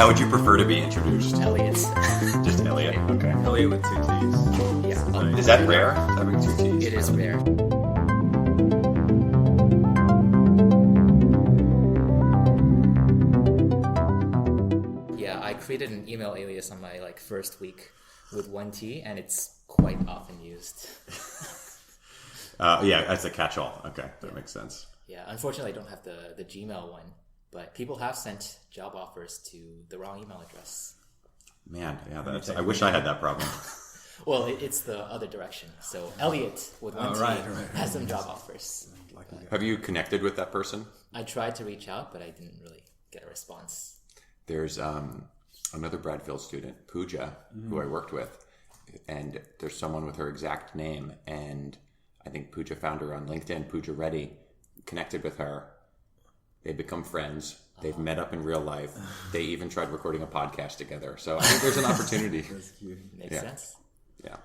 How would you prefer to be introduced? Elliott. Just Elliott? Okay. Elliott with 2 T's. Yeah. Nice. Is that rare? Having 2 T's? It is rare. Yeah, I created an email alias on my first week with 1 T, and it's quite often used. Yeah, that's a catch-all. Okay, that makes sense. Yeah, unfortunately I don't have the Gmail one, but people have sent job offers to the wrong email address. Man, yeah, I wish I had that problem. Well, it's the other direction. So Elliott with 1 T right. has some job offers. Have you connected with that person? I tried to reach out, but I didn't really get a response. There's another Bradfield student, Pooja, who I worked with, and there's someone with her exact name, and I think Pooja found her on LinkedIn, Pooja Reddy, connected with her. They've become friends. They've met up in real life. They even tried recording a podcast together. So I think there's an opportunity. That's cute. Makes sense. Yeah.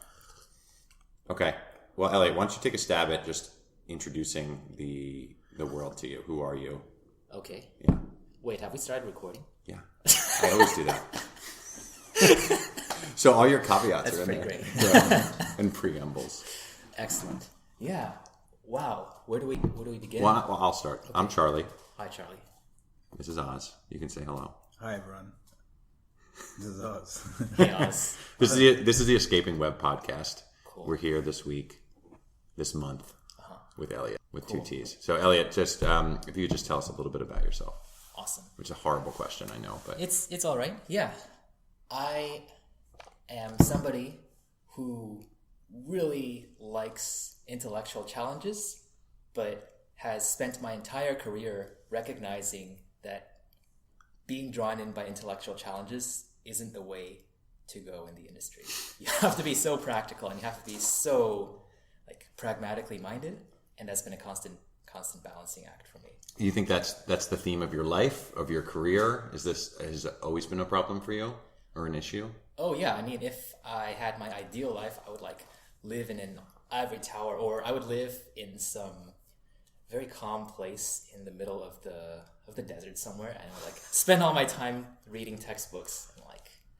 Okay. Well, Elliott, why don't you take a stab at just introducing the world to you? Who are you? Okay. Yeah. Wait, have we started recording? Yeah. I always do that. So all your caveats That's are in pretty there. great. Yeah. And preambles. Excellent. Yeah. Wow. Where do we begin? Well, I'll start. Okay. I'm Charlie. Hi, Charlie. This is Oz. You can say hello. Hi, everyone. This is Oz. Hey, Oz. This is the Escaping Web podcast. Cool. We're here this month, with Elliott with 2 T's. So, Elliott, just if you could just tell us a little bit about yourself. Awesome. Which is a horrible question, I know, but It's all right. Yeah. I am somebody who really likes intellectual challenges, but has spent my entire career recognizing that being drawn in by intellectual challenges isn't the way to go in the industry. You have to be so practical, and you have to be so pragmatically minded, and that's been a constant balancing act for me. You think that's the theme of your life, of your career? Has it always been a problem for you, or an issue? Oh yeah, I mean, if I had my ideal life, I would live in an ivory tower, or I would live in some very calm place in the middle of the desert somewhere, and spend all my time reading textbooks and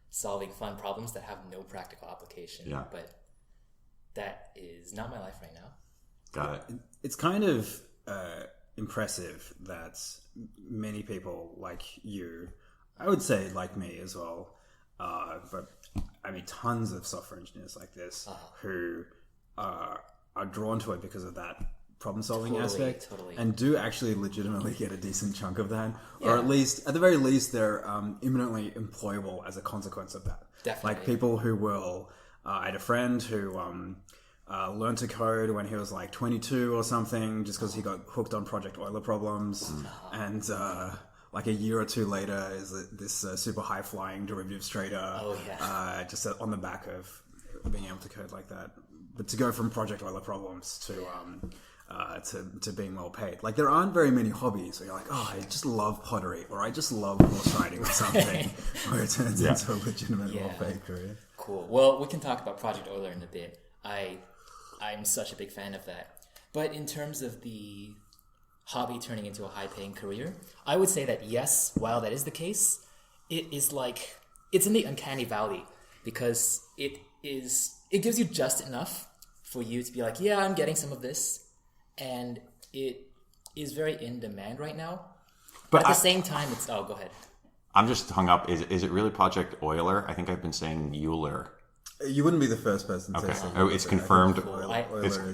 solving fun problems that have no practical application. Yeah. But that is not my life right now. Got it. It's kind of impressive that many people like you, I would say like me as well, but I mean tons of software engineers like this who are drawn to it because of that problem-solving aspect, and do actually legitimately get a decent chunk of that, or at the very least, they're imminently employable as a consequence of that. Definitely. Like people who will, I had a friend who learned to code when he was 22 or something, just because he got hooked on Project Euler problems, and a year or two later is this super high-flying derivatives trader, just on the back of being able to code like that. But to go from Project Euler problems to being well paid. There aren't very many hobbies where you're I just love pottery, or I just love horse riding or something, where it turns into a legitimate well paid career. Cool. Well, we can talk about Project Euler in a bit. I'm such a big fan of that. But in terms of the hobby turning into a high paying career, I would say that yes, while that is the case, it is it's in the uncanny valley, because it gives you just enough for you to be yeah, I'm getting some of this. And it is very in demand right now. But at the same time, it's... Oh, go ahead. I'm just hung up. Is it really Project Euler? I think I've been saying Euler. You wouldn't be the first person to say Oh, it's confirmed.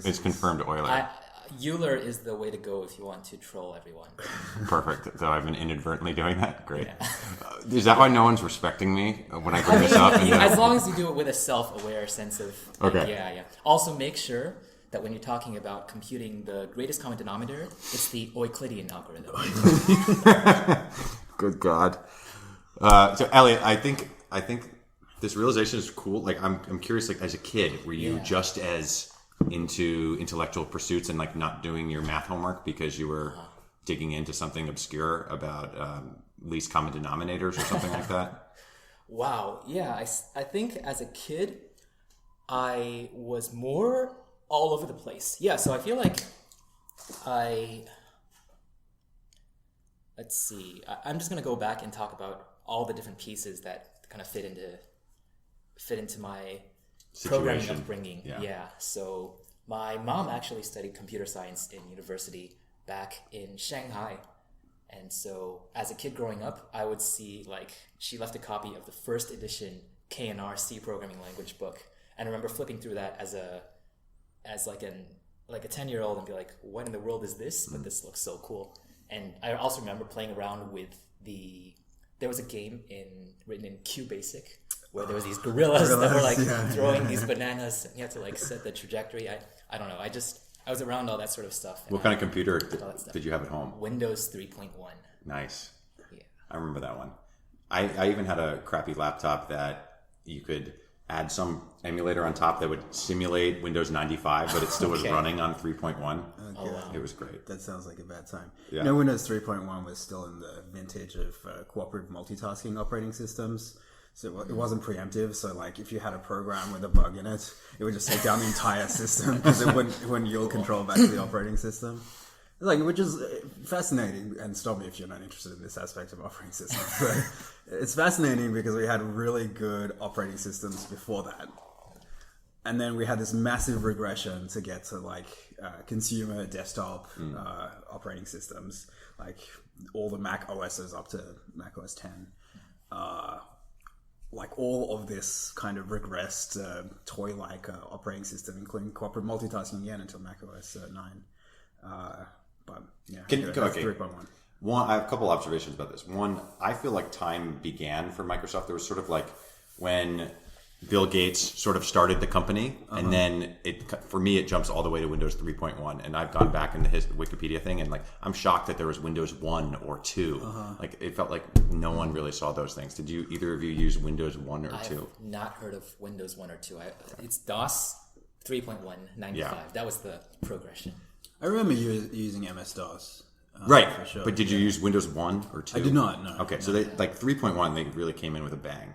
It's confirmed Euler. Euler is the way to go if you want to troll everyone. Perfect. So I've been inadvertently doing that? Great. Yeah. Is that why no one's respecting me when I bring this up? As long as you do it with a self-aware sense of... Okay. Yeah. Also, make sure that when you're talking about computing the greatest common denominator, it's the Euclidean algorithm. Good God. So Elliott, I think this realization is cool. I'm curious, as a kid, were you just as into intellectual pursuits and not doing your math homework because you were digging into something obscure about least common denominators or something like that? Wow. Yeah. I think as a kid, I was more all over the place. Yeah, so I feel let's see. I'm just going to go back and talk about all the different pieces that kind of fit into my programming upbringing. Yeah. So my mom actually studied computer science in university back in Shanghai. And so as a kid growing up, I would see like she left a copy of the first edition K&R C programming language book. And I remember flipping through that as a 10-year-old and be like, what in the world is this? But this looks so cool. And I also remember playing around with there was a game written in QBasic where there was these gorillas that were like throwing these bananas, and you had to like set the trajectory. I don't know. I was around all that sort of stuff. What kind of computer did you have at home? Windows 3.1. Nice. Yeah. I remember that one. I even had a crappy laptop that you could add some emulator on top that would simulate Windows 95, but it still was running on 3.1. Okay. Wow. It was great. That sounds like a bad time. Yeah. No, Windows 3.1 was still in the vintage of cooperative multitasking operating systems. So it wasn't preemptive. So like if you had a program with a bug in it, it would just take down the entire system because it wouldn't yield control back to the operating system. Which is fascinating, and stop me if you're not interested in this aspect of operating systems. But it's fascinating because we had really good operating systems before that. And then we had this massive regression to get to like consumer desktop operating systems, like all the Mac OSs up to Mac OS 10. Like all of this kind of regressed toy-like operating system, including cooperative multitasking again until Mac OS 9. But yeah, Okay. 3.1. One, I have a couple observations about this. One, I feel like time began for Microsoft. There was sort of like when Bill Gates sort of started the company, and then for me it jumps all the way to Windows 3.1. And I've gone back in the Wikipedia thing, and like I'm shocked that there was Windows 1 or 2. Like it felt like no one really saw those things. Did you either of you use Windows 1 or 2? I've not heard of Windows 1 or 2. It's DOS 3.1 95. Yeah. That was the progression. I remember using MS-DOS. Right, for sure. but did you use Windows 1 or 2? I did not, no. Okay, so they like 3.1, they really came in with a bang.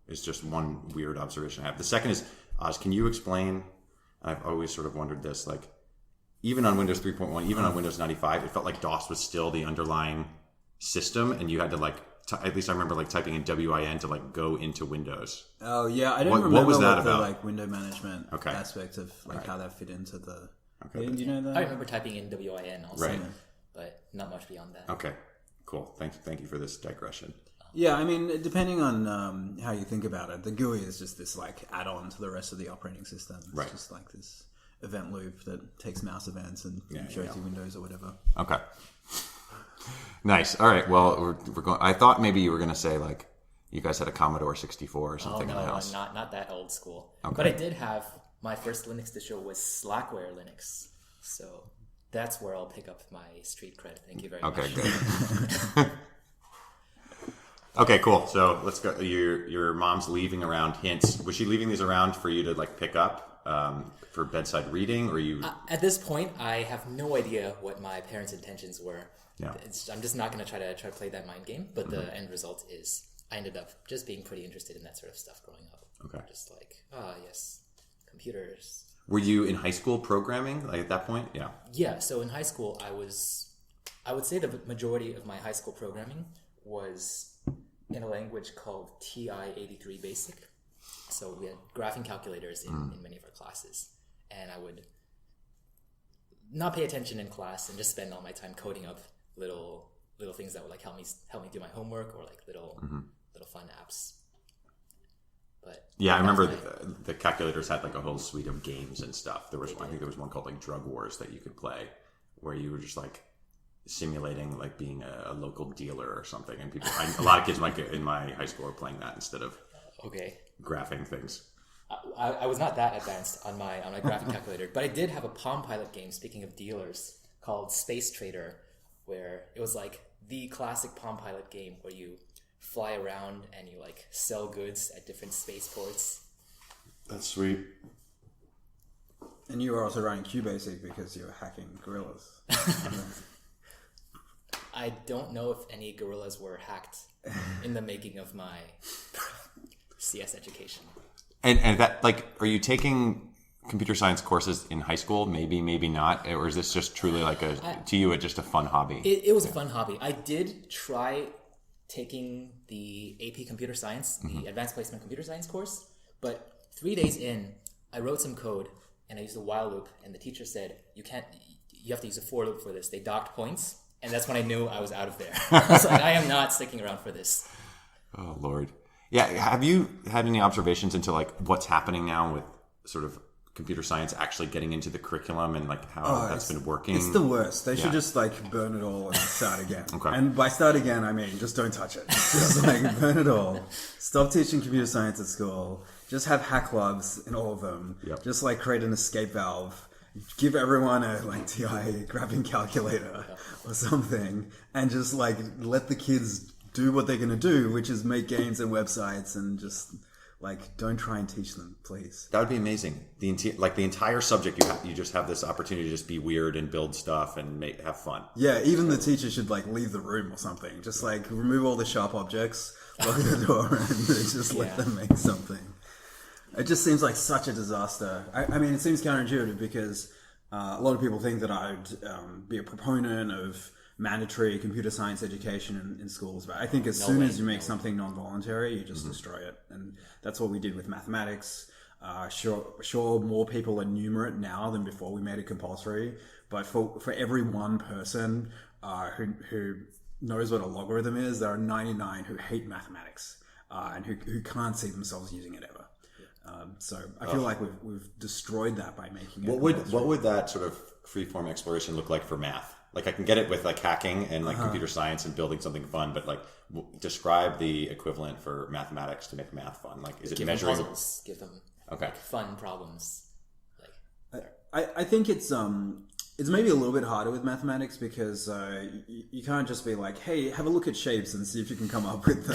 It's just one weird observation I have. The second is, Oz, can you explain, I've always sort of wondered this, like, even on Windows 3.1, even on Windows 95, it felt like DOS was still the underlying system, and you had to like, at least I remember like typing in WIN to like go into Windows. Oh yeah, I don't What remember was that the about? like window management aspect of like how that fit into the... Okay. Do you know that? I remember typing in WIN also, Right. but not much beyond that. Okay, cool. Thank you for this digression. Yeah, I mean, depending on how you think about it, the GUI is just this like add-on to the rest of the operating system. It's just like this event loop that takes mouse events and shows you windows or whatever. Okay. Nice. All right. Well, we're going. I thought maybe you were going to say like you guys had a Commodore 64 or something in the house. Not that old school. Okay. But I did have my first Linux distro was Slackware Linux, so that's where I'll pick up my street cred. Thank you very much. Okay, good. Okay, cool. So let's go. Your mom's leaving around hints. Was she leaving these around for you to like pick up for bedside reading, or you? At this point, I have no idea what my parents' intentions were. Yeah. I'm just not going to try to play that mind game. But the end result is I ended up just being pretty interested in that sort of stuff growing up. Okay. Just like, yes, computers. Were you in high school programming like at that point? Yeah. Yeah. So in high school, I would say the majority of my high school programming was in a language called TI-83 Basic. So we had graphing calculators in many of our classes. And I would not pay attention in class and just spend all my time coding up little things that would like help me do my homework, or like little fun apps. But yeah, I remember the calculators had like a whole suite of games and stuff. I think there was one called like Drug Wars that you could play, where you were just like simulating like being a local dealer or something, and a lot of kids in my high school were playing that instead of graphing things. I was not that advanced on my graphing calculator, but I did have a Palm Pilot game, speaking of dealers, called Space Trader, where it was like the classic Palm Pilot game where you fly around and you like sell goods at different spaceports. That's sweet. And you were also running QBasic because you were hacking gorillas. I don't know if any gorillas were hacked in the making of my CS education. And that, like, are you taking computer science courses in high school? Maybe, maybe not. Or is this just truly like just a fun hobby? It was a fun hobby. I did try taking the AP Computer Science, the Advanced Placement Computer Science course. But 3 days in, I wrote some code and I used a while loop, and the teacher said, you have to use a for loop for this. They docked points, and that's when I knew I was out of there. I was like, I am not sticking around for this. Oh, Lord. Yeah, have you had any observations into like what's happening now with sort of computer science actually getting into the curriculum and like how that's been working? It's the worst. They should just like burn it all and start again. Okay. And by start again, I mean just don't touch it. Just like burn it all. Stop teaching computer science at school. Just have hack clubs in all of them. Yep. Just like create an escape valve. Give everyone a like TI graphing calculator or something, and just like let the kids do what they're going to do, which is make games and websites, and just like don't try and teach them, please. That would be amazing. The entire subject, you just have this opportunity to just be weird and build stuff and have fun. Yeah, even the teacher should like leave the room or something. Just like remove all the sharp objects, lock the door, and just let them make something. It just seems like such a disaster. I mean, it seems counterintuitive because a lot of people think that I'd be a proponent of mandatory computer science education in schools, but I think as soon as you make something non-voluntary, you just destroy it. And that's what we did with mathematics. Sure, more people are numerate now than before we made it compulsory, but for every one person who knows what a logarithm is, there are 99 who hate mathematics and who can't see themselves using it ever. So I feel like we've destroyed that by making it. What would that sort of freeform exploration look like for math? Like I can get it with like hacking and like computer science and building something fun, but like describe the equivalent for mathematics to make math fun. Like is it measuring? Them puzzles, give them like fun problems. I think it's maybe a little bit harder with mathematics because you can't just be like, hey, have a look at shapes and see if you can come up with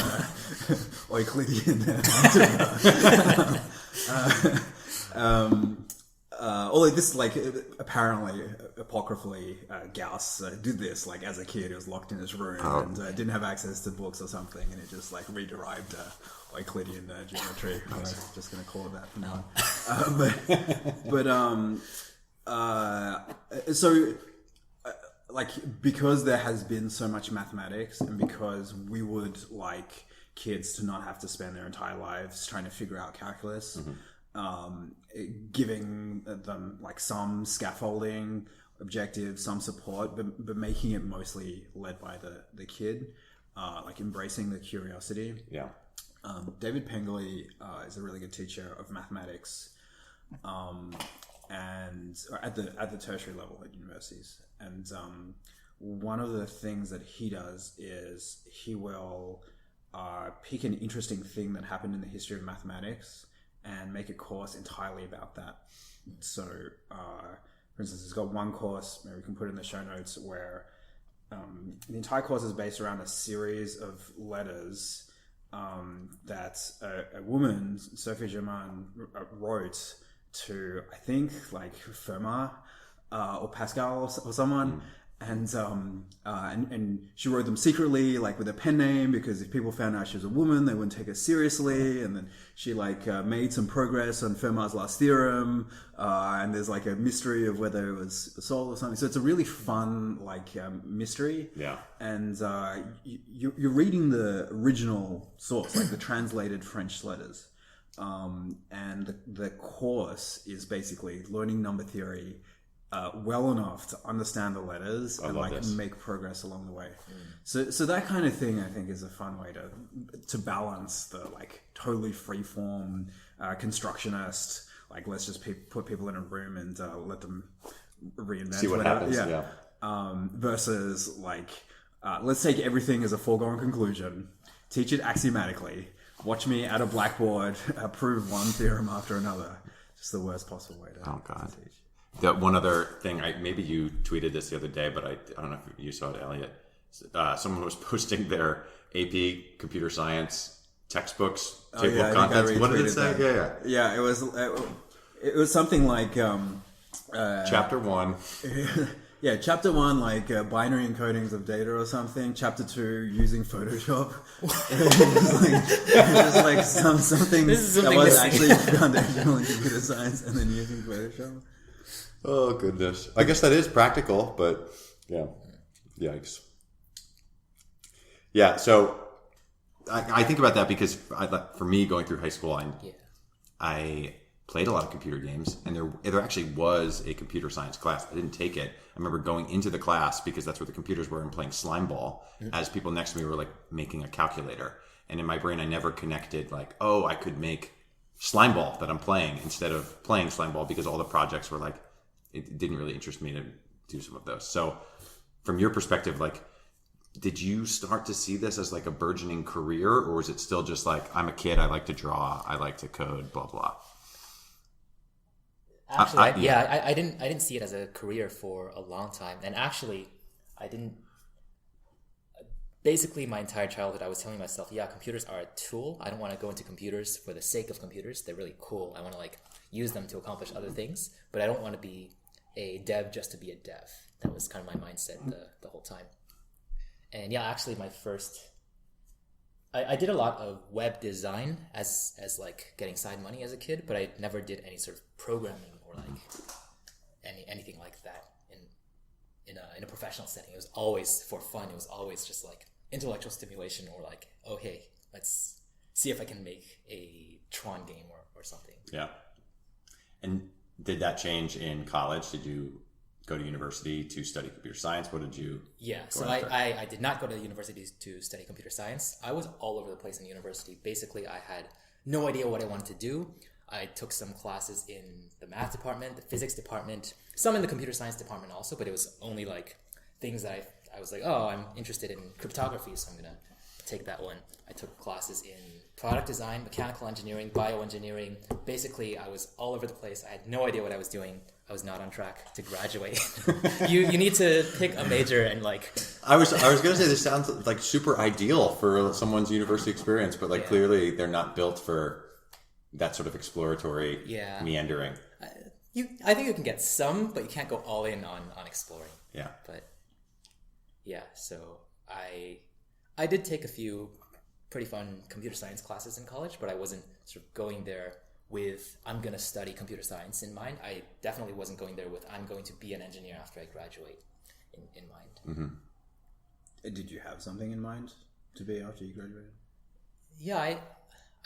Euclidean algebra. Although this, like, apparently, apocryphally, Gauss did this, like, as a kid. He was locked in his room and didn't have access to books or something, and it just, like, rederived Euclidean geometry. I'm just going to call it that for now. So, like, because there has been so much mathematics, and because we would like kids to not have to spend their entire lives trying to figure out calculus, giving them like some scaffolding objectives, some support, but making it mostly led by the kid, like embracing the curiosity. Yeah. David Pengley is a really good teacher of mathematics, and at the tertiary level at universities. And one of the things that he does is he will pick an interesting thing that happened in the history of mathematics and make a course entirely about that. So, for instance, he's got one course, maybe we can put it in the show notes, where the entire course is based around a series of letters that a woman, Sophie Germain, wrote to, I think, like Fermat or Pascal or someone. And she wrote them secretly, like with a pen name, because if people found out she was a woman, they wouldn't take her seriously. And then she like made some progress on Fermat's last theorem, and there's like a mystery of whether it was solved or something. So it's a really fun like mystery. Yeah. And you're reading the original source, like the translated French letters, and the course is basically learning number theory well enough to understand the letters and like make progress along the way. So that kind of thing, I think, is a fun way to balance the like totally freeform constructionist, like let's just put people in a room and let them reinvent see what happens. Yeah. Versus like let's take everything as a foregone conclusion, teach it axiomatically, watch me at a blackboard prove one theorem after another. Just the worst possible way to teach. That one other thing, maybe you tweeted this the other day, but I don't know if you saw it, Elliott. Someone was posting their AP computer science textbooks, table of contents. What did it say? Yeah. It was something like Chapter 1. Yeah, Chapter 1, like binary encodings of data or something. Chapter 2, using Photoshop. Just like something that was actually foundational in computer science, and then using Photoshop. Oh, goodness. I guess that is practical, but yeah. Yikes. Yeah, so I think about that because for me, going through high school, Yeah. I played a lot of computer games, and there actually was a computer science class. I didn't take it. I remember going into the class because that's where the computers were and playing slime ball as people next to me were like making a calculator. And in my brain, I never connected like, oh, I could make slime ball that I'm playing instead of playing slime ball, because all the projects were like, it didn't really interest me to do some of those. So from your perspective, like, did you start to see this as like a burgeoning career, or is it still just like, I'm a kid, I like to draw, I like to code, blah, blah? Actually, I didn't see it as a career for a long time. And actually, I didn't. Basically, my entire childhood, I was telling myself, yeah, computers are a tool. I don't want to go into computers for the sake of computers. They're really cool. I want to like use them to accomplish other things, but I don't want to be a dev just to be a dev. That was kind of my mindset the whole time. And yeah, actually, my first, I did a lot of web design as like getting side money as a kid, but I never did any sort of programming or like anything like that in a professional setting. It was always for fun. It was always just like intellectual stimulation, or like, oh hey, let's see if I can make a Tron game or something. Yeah. And did that change in college? Did you go to university to study computer science? What did you? Yeah, so I did not go to university to study computer science. I was all over the place in university. Basically, I had no idea what I wanted to do. I took some classes in the math department, the physics department, some in the computer science department also, but it was only like things that I was like, oh, I'm interested in cryptography, so I'm going to take that one. I took classes in product design, mechanical engineering, bioengineering. Basically, I was all over the place. I had no idea what I was doing. I was not on track to graduate. You need to pick a major and like... I was going to say, this sounds like super ideal for someone's university experience, but like clearly they're not built for that sort of exploratory meandering. I think you can get some, but you can't go all in on exploring. Yeah. But yeah, so I did take a few pretty fun computer science classes in college, but I wasn't sort of going there with, I'm going to study computer science in mind. I definitely wasn't going there with, I'm going to be an engineer after I graduate in mind. Mm-hmm. Did you have something in mind to be after you graduated? Yeah,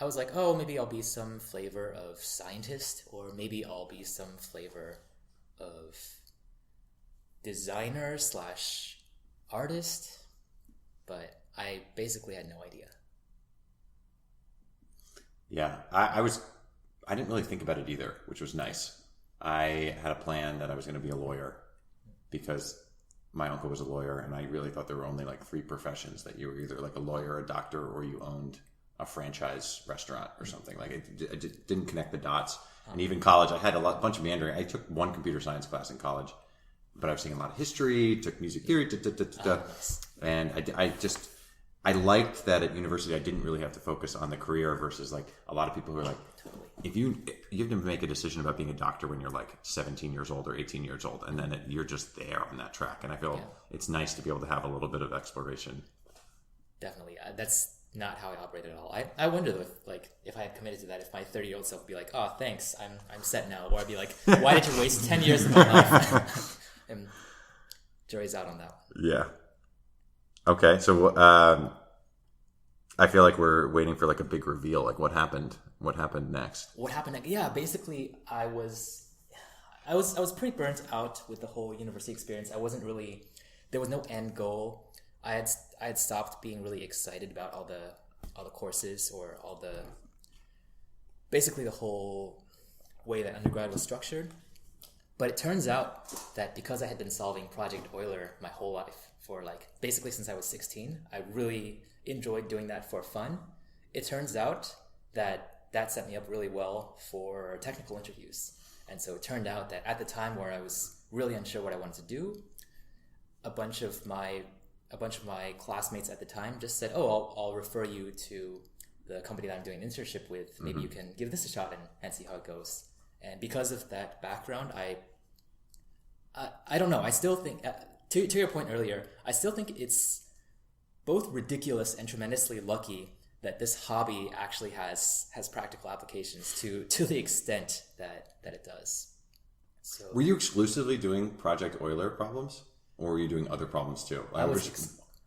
I was like, oh, maybe I'll be some flavor of scientist, or maybe I'll be some flavor of designer / artist, but I basically had no idea. Yeah, I didn't really think about it either, which was nice. I had a plan that I was going to be a lawyer because my uncle was a lawyer, and I really thought there were only like 3 professions, that you were either like a lawyer, a doctor, or you owned a franchise restaurant or something. Like I just didn't connect the dots. And even college, I had a bunch of meandering. I took one computer science class in college, but I was taking a lot of history, took music theory, and I liked that at university I didn't really have to focus on the career versus like a lot of people who are like, if you have to make a decision about being a doctor when you're like 17 years old or 18 years old, and then you're just there on that track. And I feel it's nice to be able to have a little bit of exploration. Definitely. That's not how I operate at all. I wonder if I had committed to that, if my 30-year-old self would be like, oh, thanks, I'm set now. Or I'd be like, why did you waste 10 years of my life? And jury's out on that one. Yeah. Okay, so I feel like we're waiting for like a big reveal. Like what happened next? What happened next? Yeah, basically I was pretty burnt out with the whole university experience. There was no end goal. I had stopped being really excited about all the courses, or basically the whole way that undergrad was structured. But it turns out that because I had been solving Project Euler my whole life, for like basically since I was 16, I really enjoyed doing that for fun. It turns out that set me up really well for technical interviews. And so it turned out that at the time where I was really unsure what I wanted to do, a bunch of my classmates at the time just said, oh, I'll refer you to the company that I'm doing an internship with. Maybe you can give this a shot and see how it goes. And because of that background, I don't know. I still think, to your point earlier, I still think it's both ridiculous and tremendously lucky that this hobby actually has practical applications to the extent that it does. So, were you exclusively doing Project Euler problems, or were you doing other problems too? I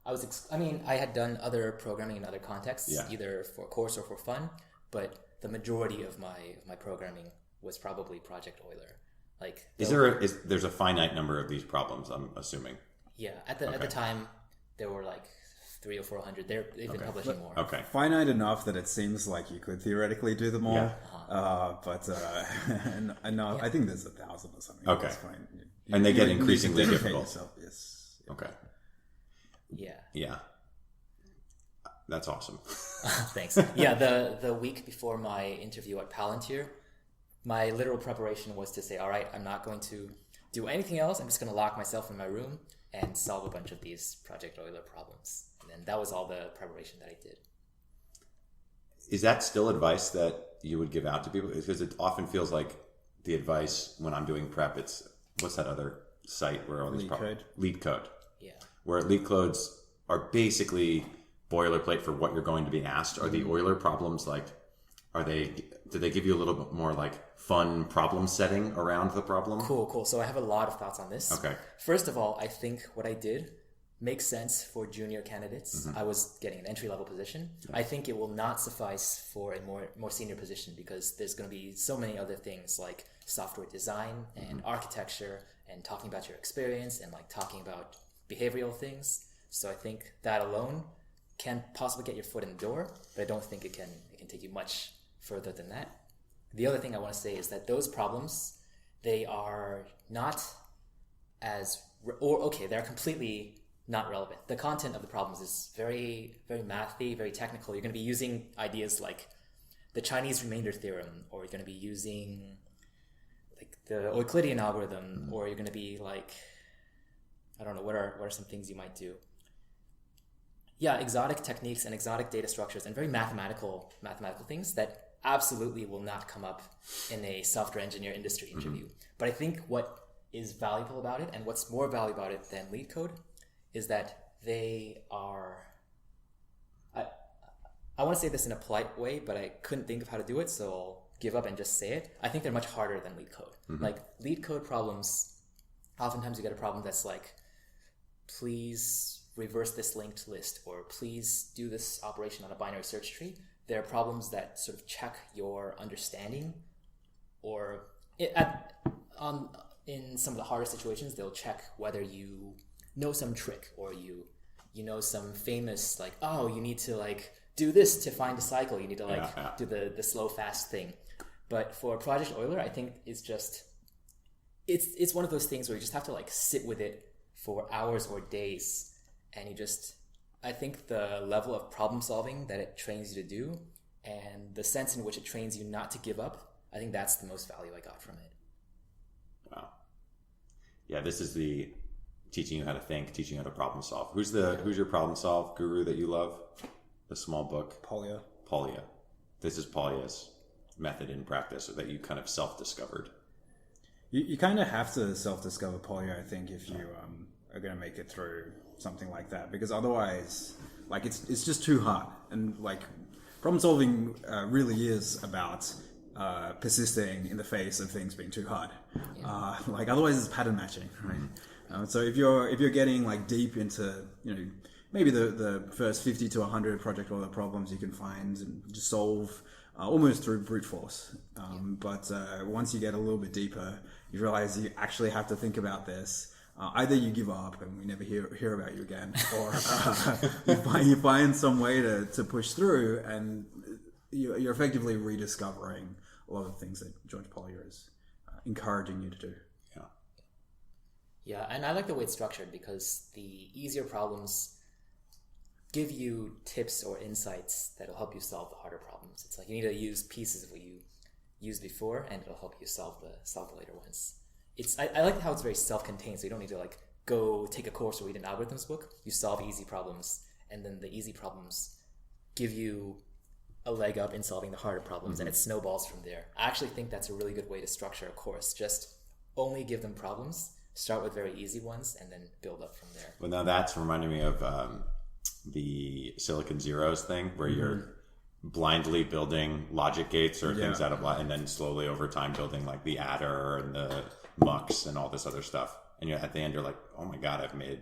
I had done other programming in other contexts, either for course or for fun, but the majority of my programming was probably Project Euler. Like, there's a finite number of these problems, I'm assuming. Yeah, at the time there were like 300 or 400. They've been publishing more. Okay, finite enough that it seems like you could theoretically do them all. Yeah. I think there's 1,000 or something. Okay, that's fine. And they get increasingly difficult. Yes. Okay. Yeah. Yeah. That's awesome. Thanks. Yeah, the week before my interview at Palantir, my literal preparation was to say, all right, I'm not going to do anything else. I'm just going to lock myself in my room and solve a bunch of these Project Euler problems. And then that was all the preparation that I did. Is that still advice that you would give out to people? Because it often feels like the advice when I'm doing prep, it's, what's that other site where all these problems? LeetCode. Yeah. Where LeetCodes are basically boilerplate for what you're going to be asked. Are the Euler problems like, do they give you a little bit more like fun problem setting around the problem? Cool. So I have a lot of thoughts on this. Okay. First of all, I think what I did makes sense for junior candidates. I was getting an entry-level position. Yeah. I think it will not suffice for a more senior position because there's going to be so many other things like software design and architecture and talking about your experience and like talking about behavioral things. So I think that alone can possibly get your foot in the door, but I don't think it can take you much further than that. The other thing I want to say is that those problems, they are not they're completely not relevant. The content of the problems is very, very mathy, very technical. You're going to be using ideas like the Chinese remainder theorem, or you're going to be using like the Euclidean algorithm, or you're going to be like, I don't know, what are some things you might do? Yeah, exotic techniques and exotic data structures and very mathematical things that absolutely will not come up in a software engineer industry interview. But I think what is valuable about it, and what's more valuable about it than LeetCode, is that they are... I want to say this in a polite way, but I couldn't think of how to do it, so I'll give up and just say it. I think they're much harder than LeetCode. Like, LeetCode problems, oftentimes you get a problem that's like, please reverse this linked list, or please do this operation on a binary search tree. There are problems that sort of check your understanding, or in some of the harder situations, they'll check whether you know some trick, or you know some famous, like, oh, you need to like do this to find a cycle. You need to like do the slow fast thing. But for Project Euler, I think it's just it's one of those things where you just have to like sit with it for hours or days. And I think the level of problem solving that it trains you to do and the sense in which it trains you not to give up, I think that's the most value I got from it. Wow. Yeah, this is the teaching you how to think, teaching you how to problem solve. Who's your problem solve guru that you love? The small book? Polya. This is Polya's method in practice, or that you kind of self-discovered. You kind of have to self-discover Polya, I think, if you are going to make it through something like that, because otherwise, like, it's just too hard. And like, problem solving really is about persisting in the face of things being too hard. Like, otherwise it's pattern matching, right? So if you're getting like deep into, you know, maybe the first 50 to 100 Project Euler problems you can find and just solve almost through brute force. But once you get a little bit deeper, you realize you actually have to think about this. Either you give up and we never hear about you again, or you find some way to push through, and you're effectively rediscovering a lot of the things that George Polya is encouraging you to do. Yeah, and I like the way it's structured because the easier problems give you tips or insights that will help you solve the harder problems. It's like you need to use pieces of what you used before, and it'll help you solve the later ones. I like how it's very self-contained, so you don't need to like go take a course or read an algorithms book. You solve easy problems, and then the easy problems give you a leg up in solving the harder problems, and it snowballs from there. I actually think that's a really good way to structure a course. Just only give them problems, start with very easy ones, and then build up from there. Well, now that's reminding me of the Silicon Zeros thing, where you're blindly building logic gates or things out of, and then slowly over time building like the adder and the mux and all this other stuff, and at the end you're like, oh my god, I've made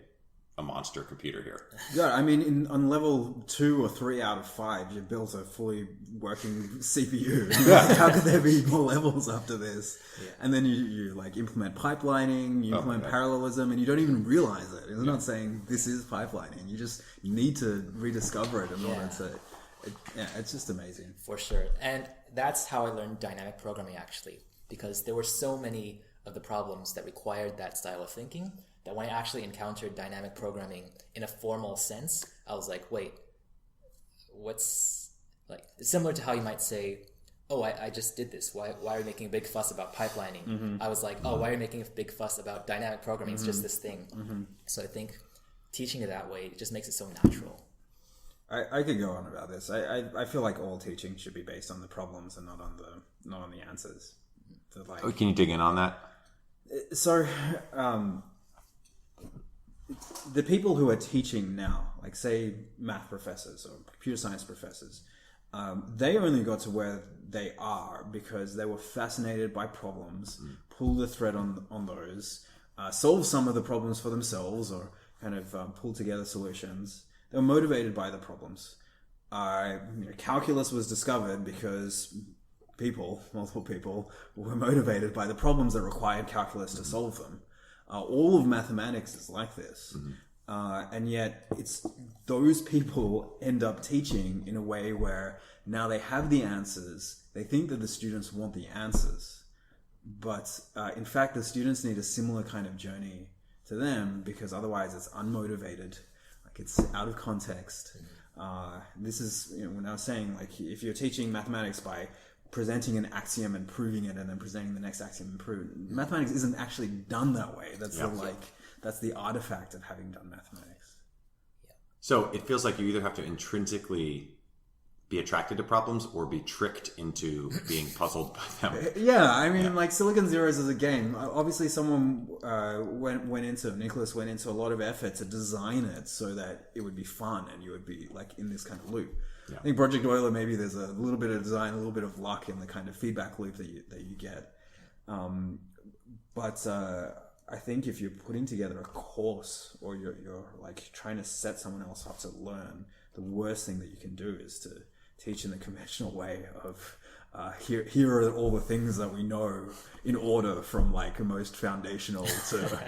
a monster computer here. Yeah, I mean, on level 2 or 3 out of 5, you built a fully working CPU. How could there be more levels after this? Yeah. And then you like implement pipelining, you implement parallelism, and you don't even realize it. It's not saying this is pipelining. You just need to rediscover it in order to... it's just amazing. For sure. And that's how I learned dynamic programming, actually, because there were so many of the problems that required that style of thinking that when I actually encountered dynamic programming in a formal sense, I was like, wait, what's like similar to how you might say, oh, I just did this. Why are you making a big fuss about pipelining? Mm-hmm. I was like, oh, why are you making a big fuss about dynamic programming? It's just this thing. Mm-hmm. So I think teaching it that way just makes it so natural. I could go on about this. I feel like all teaching should be based on the problems and not on the answers. So like, can you dig in on that? So, the people who are teaching now, like say math professors or computer science professors, they only got to where they are because they were fascinated by problems, pull the thread on those, solve some of the problems for themselves, or kind of pull together solutions. They were motivated by the problems. Calculus was discovered because multiple people, were motivated by the problems that required calculus to solve them. All of mathematics is like this. And yet it's those people end up teaching in a way where now they have the answers. They think that the students want the answers. But in fact, the students need a similar kind of journey to them because otherwise it's unmotivated. Like it's out of context. This is, when I was saying, like, if you're teaching mathematics by presenting an axiom and proving it and then presenting the next axiom and proving mathematics isn't actually done that way. That's that's the artifact of having done mathematics. So it feels like you either have to intrinsically be attracted to problems or be tricked into being puzzled by them. Yeah, I mean, like Silicon Zeros is a game. Obviously, someone Nicholas went into a lot of effort to design it so that it would be fun and you would be like in this kind of loop. Yeah. I think Project Euler, maybe there's a little bit of design, a little bit of luck in the kind of feedback loop that you get. But I think if you're putting together a course or you're like trying to set someone else up to learn, the worst thing that you can do is to teach in the conventional way of here are all the things that we know in order from like most foundational to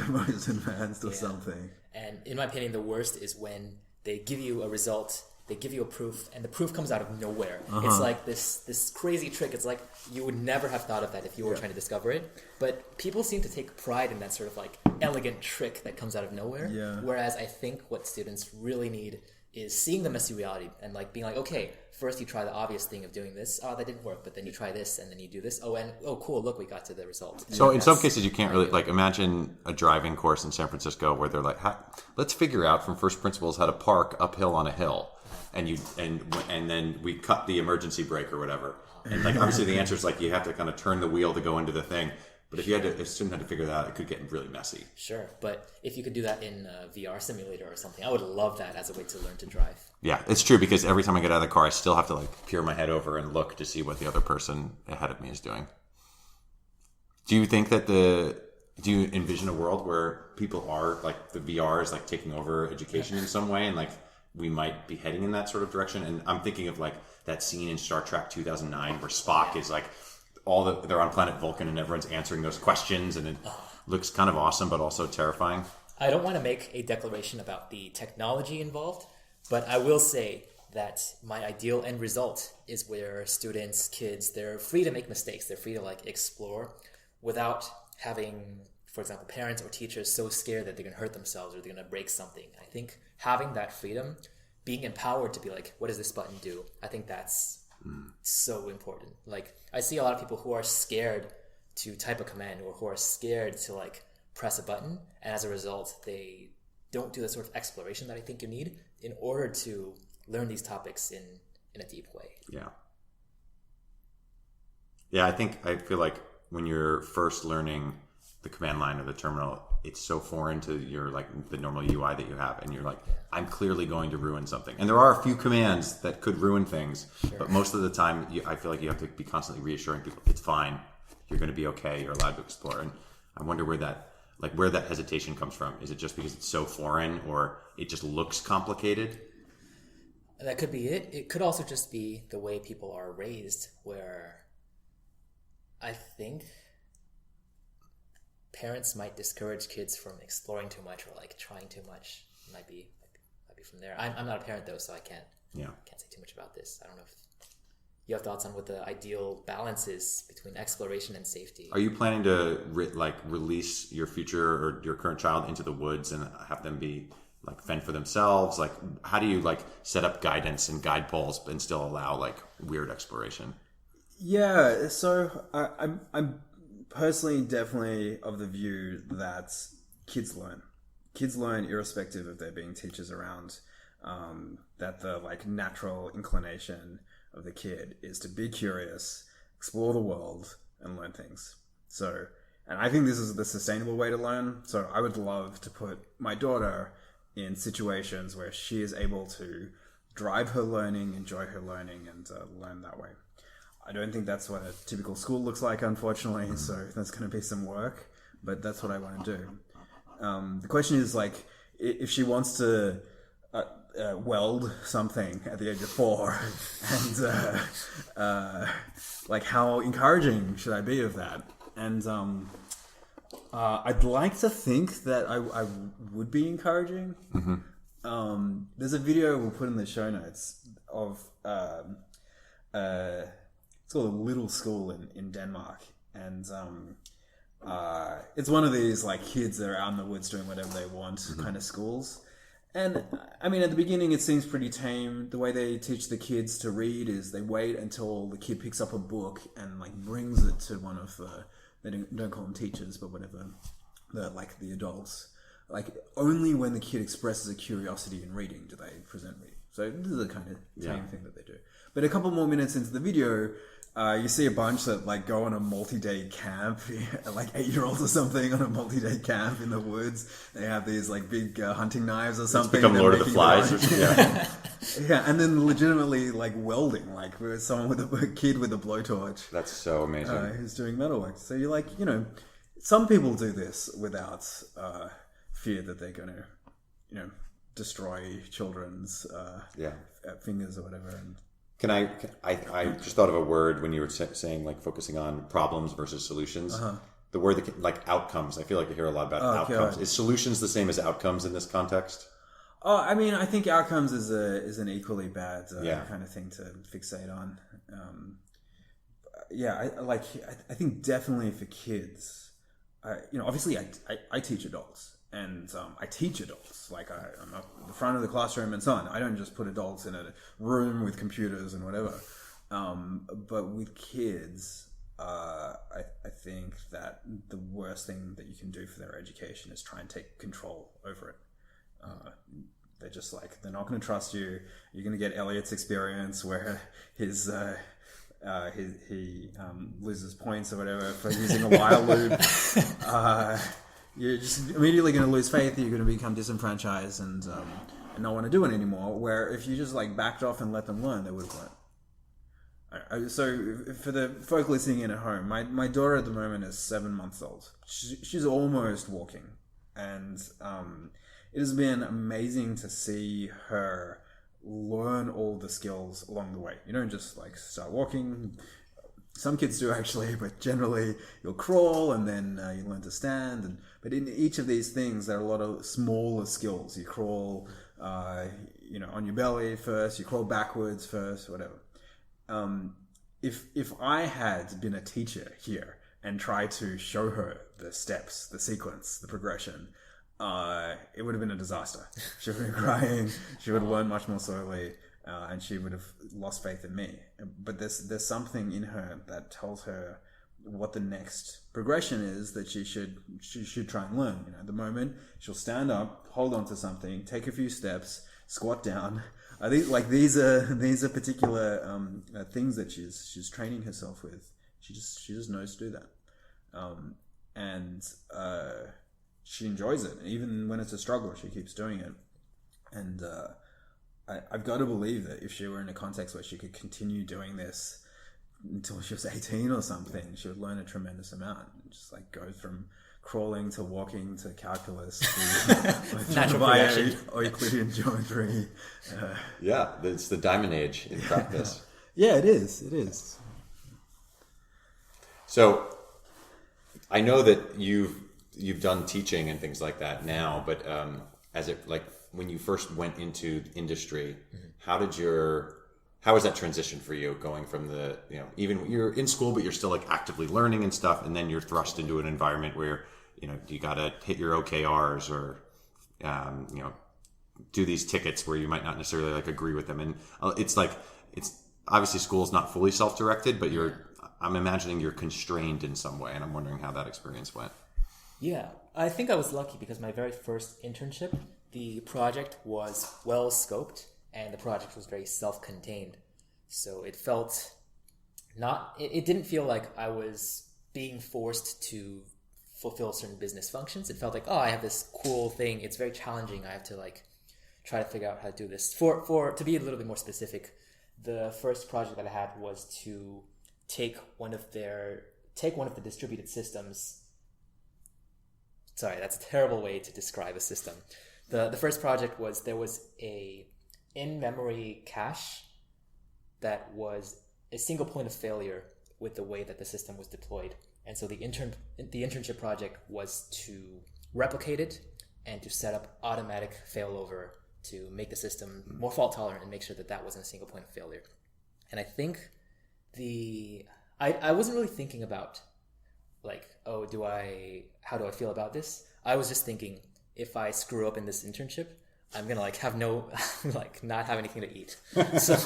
most advanced or something. And in my opinion, the worst is when they give you a result, they give you a proof, and the proof comes out of nowhere. It's like this crazy trick. It's like you would never have thought of that if you were trying to discover it. But people seem to take pride in that sort of like elegant trick that comes out of nowhere. Yeah. Whereas I think what students really need is seeing the messy reality and like being like, okay, first you try the obvious thing of doing this. Oh, that didn't work. But then you try this and then you do this. Oh, cool. Look, we got to the result. So in some cases, you can't really like imagine a driving course in San Francisco where they're like, let's figure out from first principles how to park uphill on a hill. And then we cut the emergency brake or whatever. And like obviously the answer is like you have to kind of turn the wheel to go into the thing. But if a student had to figure that out, it could get really messy. Sure, but if you could do that in a VR simulator or something, I would love that as a way to learn to drive. Yeah, it's true because every time I get out of the car, I still have to like peer my head over and look to see what the other person ahead of me is doing. Do you think that do you envision a world where people are like the VR is like taking over education in some way and like we might be heading in that sort of direction? And I'm thinking of like that scene in Star Trek 2009 where Spock is like they're on planet Vulcan and everyone's answering those questions and it looks kind of awesome but also terrifying. I don't want to make a declaration about the technology involved, but I will say that my ideal end result is where students, kids, they're free to make mistakes. They're free to like explore without having, for example, parents or teachers so scared that they're going to hurt themselves or they're going to break something. I think having that freedom, being empowered to be like, what does this button do? I think that's so important. Like I see a lot of people who are scared to type a command or who are scared to like press a button, and as a result they don't do the sort of exploration that I think you need in order to learn these topics in a deep way. I feel like when you're first learning the command line or the terminal, it's so foreign to your like the normal UI that you have, and you're like, I'm clearly going to ruin something. And there are a few commands that could ruin things, but most of the time, I feel like you have to be constantly reassuring people it's fine, you're going to be okay, you're allowed to explore. And I wonder where that Like where that hesitation comes from? Is it just because it's so foreign, or it just looks complicated? That could be it. It could also just be the way people are raised, where I think parents might discourage kids from exploring too much or like trying too much. Might be from there. I'm not a parent though, so I can't say too much about this. I don't know if you have thoughts on what the ideal balance is between exploration and safety. Are you planning to release your future or your current child into the woods and have them be like fend for themselves? Like, how do you like set up guidance and guide poles and still allow like weird exploration? Yeah, so I'm personally definitely of the view that kids learn. Kids learn irrespective of there being teachers around. That the like natural inclination of the kid is to be curious, explore the world, and learn things. So, and I think this is the sustainable way to learn. So I would love to put my daughter in situations where she is able to drive her learning, enjoy her learning, and learn that way. I don't think that's what a typical school looks like, unfortunately, so that's going to be some work, but that's what I want to do. The question is, like, if she wants to weld something at the age of 4, and like, how encouraging should I be of that? And I'd like to think that I would be encouraging. Mm-hmm. There's a video we'll put in the show notes of it's called A Little School in Denmark, and it's one of these like kids that are out in the woods doing whatever they want kind of schools. And I mean, at the beginning, it seems pretty tame. The way they teach the kids to read is they wait until the kid picks up a book and like brings it to one of the, they don't call them teachers, but whatever, the adults. Like only when the kid expresses a curiosity in reading do they present reading. So this is the kind of tame thing that they do. But a couple more minutes into the video, you see a bunch that like go on a multi-day camp, like 8-year-olds or something on a multi-day camp in the woods. They have these like big hunting knives or something. It's become Lord of the Flies. Yeah, and then legitimately like welding, like someone with a kid with a blowtorch. That's so amazing. Who's doing metalwork. So you're like, some people do this without fear that they're going to, destroy children's fingers or whatever. And I just thought of a word when you were saying like focusing on problems versus solutions. The word that like outcomes. I feel like I hear a lot about outcomes. God. Is solutions the same as outcomes in this context? Oh, I mean, I think outcomes is an equally bad kind of thing to fixate on. I think definitely for kids, obviously I teach adults. And I teach adults, like I'm up at the front of the classroom and so on. I don't just put adults in a room with computers and whatever. But with kids, I think that the worst thing that you can do for their education is try and take control over it. They're just like, they're not going to trust you. You're going to get Elliott's experience where he loses points or whatever for using a while loop. You're just immediately going to lose faith. You're going to become disenfranchised and not want to do it anymore. Where if you just like backed off and let them learn, they would have learned. So for the folk listening in at home, my daughter at the moment is 7 months old. She's almost walking, and it has been amazing to see her learn all the skills along the way. You don't just like start walking. Some kids do actually, but generally you'll crawl and then you learn to stand. But in each of these things, there are a lot of smaller skills. You crawl, on your belly first. You crawl backwards first, whatever. If I had been a teacher here and tried to show her the steps, the sequence, the progression, it would have been a disaster. She would have been crying. She would have learned much more slowly. And she would have lost faith in me. But there's something in her that tells her what the next progression is that she should try and learn. At the moment, she'll stand up, hold on to something, take a few steps, squat down. These are particular things that she's training herself with. She just knows to do that, and she enjoys it. Even when it's a struggle, she keeps doing it, and. I've got to believe that if she were in a context where she could continue doing this until she was 18 or something, she would learn a tremendous amount. Just like go from crawling to walking to calculus to Natural progression. or Euclidean geometry. Yeah, it's the diamond age in practice. Yeah, it is. It is. So I know that you've done teaching and things like that now, but as it like when you first went into industry, how was that transition for you going from the, even you're in school, but you're still like actively learning and stuff. And then you're thrust into an environment where, you got to hit your OKRs or, do these tickets where you might not necessarily like agree with them. And it's obviously school is not fully self-directed, but I'm imagining you're constrained in some way. And I'm wondering how that experience went. Yeah, I think I was lucky because my very first internship, the project was well scoped and the project was very self-contained. So it felt it didn't feel like I was being forced to fulfill certain business functions. It felt like, I have this cool thing. It's very challenging. I have to like try to figure out how to do this. To be a little bit more specific, the first project that I had was to take one of the distributed systems. Sorry, that's a terrible way to describe a system. The first project was there was a in-memory cache that was a single point of failure with the way that the system was deployed. And so the internship project was to replicate it and to set up automatic failover to make the system more fault tolerant and make sure that wasn't a single point of failure. And I think I wasn't really thinking about like, how do I feel about this? I was just thinking, if I screw up in this internship, I'm gonna like have not have anything to eat. So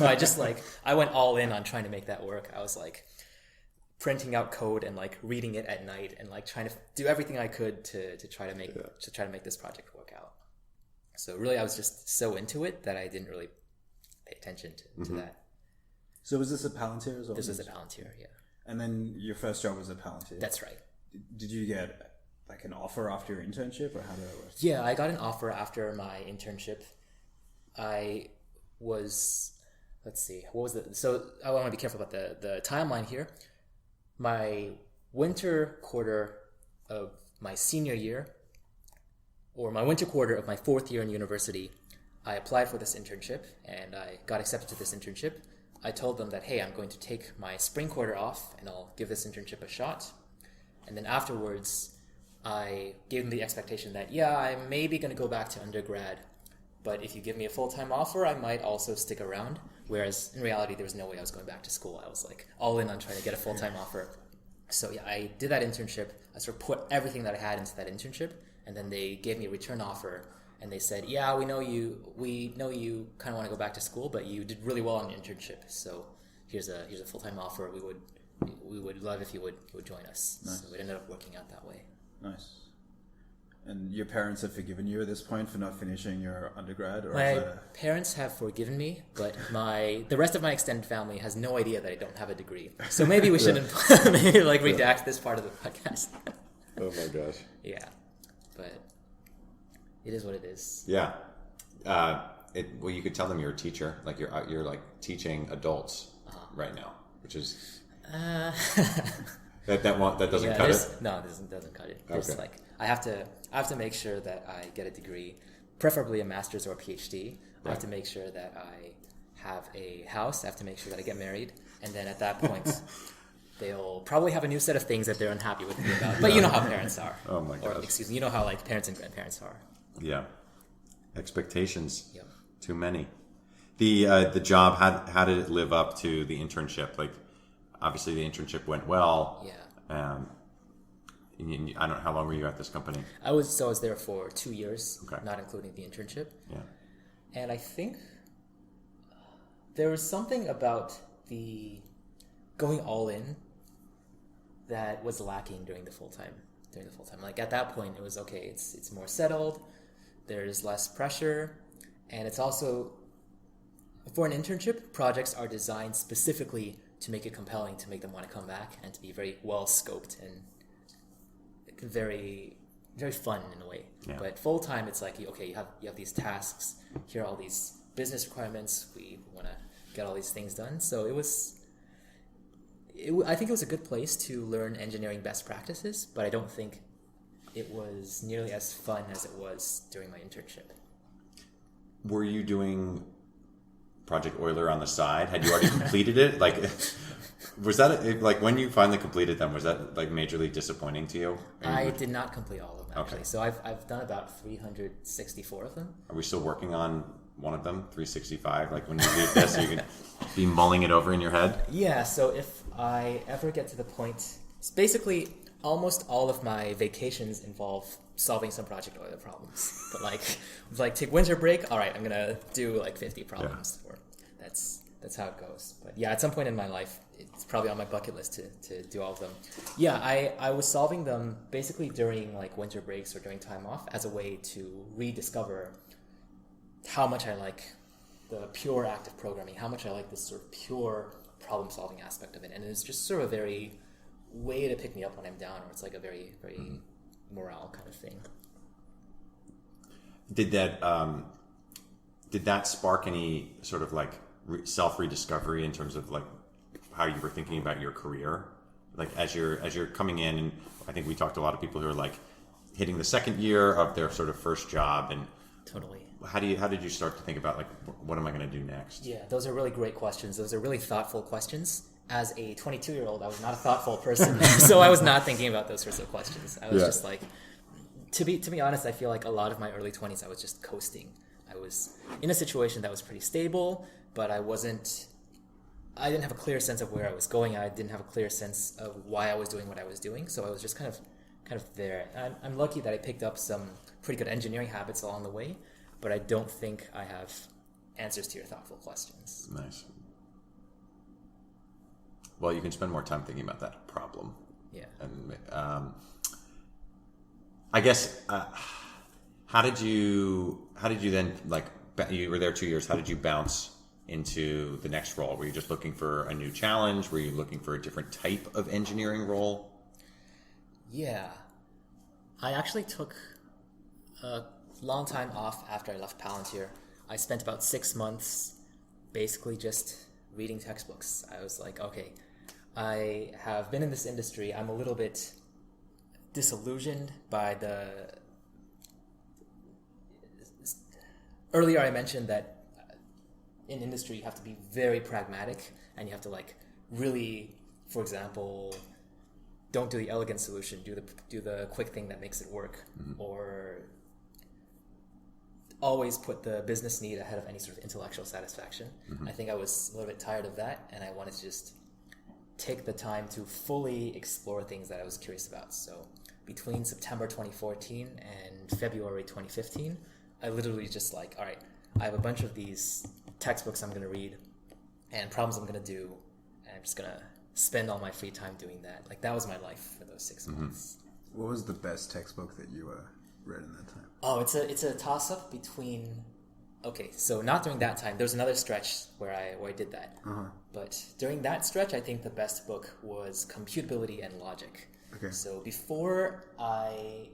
I went all in on trying to make that work. I was like printing out code and like reading it at night and like trying to do everything I could to try to make this project work out. So really, I was just so into it that I didn't really pay attention to that. So was this a Palantir as well? This was a Palantir, yeah. And then your first job was a Palantir? That's right. Did you get like an offer after your internship, or how did that work? Yeah, I got an offer after my internship. So I want to be careful about the timeline here. My winter quarter of my senior year, or my winter quarter of my fourth year in university, I applied for this internship and I got accepted to this internship. I told them that, hey, I'm going to take my spring quarter off and I'll give this internship a shot. And then afterwards, I gave them the expectation that, I'm maybe going to go back to undergrad, but if you give me a full-time offer, I might also stick around. Whereas in reality, there was no way I was going back to school. I was like all in on trying to get a full-time offer. So I did that internship. I sort of put everything that I had into that internship, and then they gave me a return offer. And they said, we know you kind of want to go back to school, but you did really well on your internship. So here's a full-time offer. We would love if you would join us. Nice. So it ended up working out that way. Nice. And your parents have forgiven you at this point for not finishing your undergrad? Or my parents have forgiven me, but the rest of my extended family has no idea that I don't have a degree. So maybe we shouldn't redact this part of the podcast. Oh my gosh. Yeah, but it is what it is. Yeah. You could tell them you're a teacher. Like you're like teaching adults right now, which is that doesn't cut it. No, it doesn't cut it. There's okay. I have to make sure that I get a degree, preferably a master's or a PhD. Right. I have to make sure that I have a house. I have to make sure that I get married, and then at that point, they'll probably have a new set of things that they're unhappy with me about. But you know how parents are. Oh my gosh. Or excuse me, you know how like parents and grandparents are. Yeah. Expectations. Yep. Too many. The job, how did it live up to the internship? Like, obviously the internship went well. Yeah. I don't know, how long were you at this company? I was there for 2 years, okay. Not including the internship. Yeah. And I think there was something about the going all in that was lacking during the full time. Like at that point, it was okay. It's more settled. There's less pressure, and it's also for an internship. Projects are designed specifically to make it compelling, to make them want to come back, and to be very well scoped and very, very fun in a way. Yeah. But full time, it's like okay, you have these tasks. Here are all these business requirements. We want to get all these things done. So I think it was a good place to learn engineering best practices, but I don't think it was nearly as fun as it was during my internship. Were you doing Project Euler on the side? Had you already completed it? Like, was that like when you finally completed them? Was that like majorly disappointing to you? I did not complete all of them actually. Okay. So I've done about 364 of them. Are we still working on one of them, 365? Like when you read this, you can be mulling it over in your head? Yeah, so if I ever get to the point, it's basically almost all of my vacations involve solving some Project Euler problems. But like take winter break, all right, I'm gonna do like 50 problems. Or that's how it goes. But yeah, at some point in my life, it's probably on my bucket list to do all of them. Yeah, I was solving them basically during like winter breaks or during time off as a way to rediscover how much I like the pure act of programming, how much I like this sort of pure problem-solving aspect of it. And it's just sort of a very way to pick me up when I'm down, or it's like a very, very morale kind of thing. Did that spark any sort of like self-rediscovery in terms of like how you were thinking about your career? Like as you're coming in, and I think we talked to a lot of people who are like hitting the second year of their sort of first job, and Totally. how did you start to think about like what am I going to do next? Yeah, those are really great questions. Those are really thoughtful questions. As a 22-year-old, I was not a thoughtful person, so I was not thinking about those sorts of questions. I was just like, to be honest, I feel like a lot of my early 20s, I was just coasting. I was in a situation that was pretty stable, but I didn't have a clear sense of where I was going. I didn't have a clear sense of why I was doing what I was doing, so I was just kind of there. And I'm lucky that I picked up some pretty good engineering habits along the way, but I don't think I have answers to your thoughtful questions. Nice. Well, you can spend more time thinking about that problem. Yeah. And I guess how did you then, like, you were there 2 years, how did you bounce into the next role? Were you just looking for a new challenge? Were you looking for a different type of engineering role? Yeah. I actually took a long time off after I left Palantir. I spent about 6 months basically just reading textbooks. I was like, okay, I have been in this industry. I'm a little bit disillusioned by the... Earlier I mentioned that in industry you have to be very pragmatic and you have to like really, for example, don't do the elegant solution, do the quick thing that makes it work, or always put the business need ahead of any sort of intellectual satisfaction. I think I was a little bit tired of that, and I wanted to just take the time to fully explore things that I was curious about. So between September 2014 and February 2015, I literally just like, all right, I have a bunch of these textbooks I'm going to read and problems I'm going to do, and I'm just going to spend all my free time doing that. Like, that was my life for those 6 months. What was the best textbook that you read in that time? Oh, it's a toss-up between... Okay, so not during that time. There's another stretch where I did that. But during that stretch, I think the best book was Computability and Logic. Okay. So before I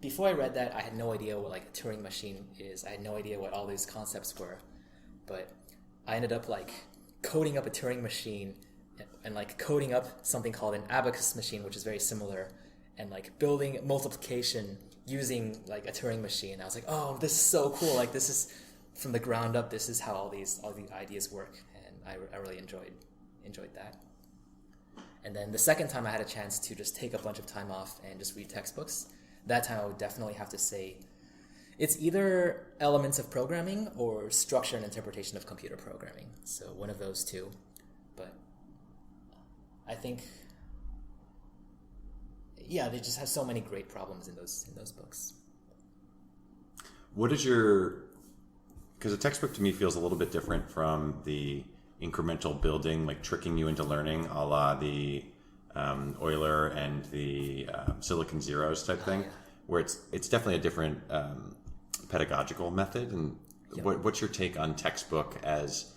read that, I had no idea what like a Turing machine is. I had no idea what all these concepts were. But I ended up like coding up a Turing machine and like coding up something called an abacus machine, which is very similar, and like building multiplication using like a Turing machine. I was like, oh, this is so cool. Like, this is from the ground up. This is how all these ideas work. And I really enjoyed that. And then the second time I had a chance to just take a bunch of time off and just read textbooks, that time I would definitely have to say it's either elements of programming or structure and interpretation of computer programming. So one of those two. But I think, yeah, they just have so many great problems in those books. What is your... Because a textbook to me feels a little bit different from the incremental building, like tricking you into learning, a la the Euler and the Silicon Zeros type thing, where it's definitely a different pedagogical method. And what's your take on textbook as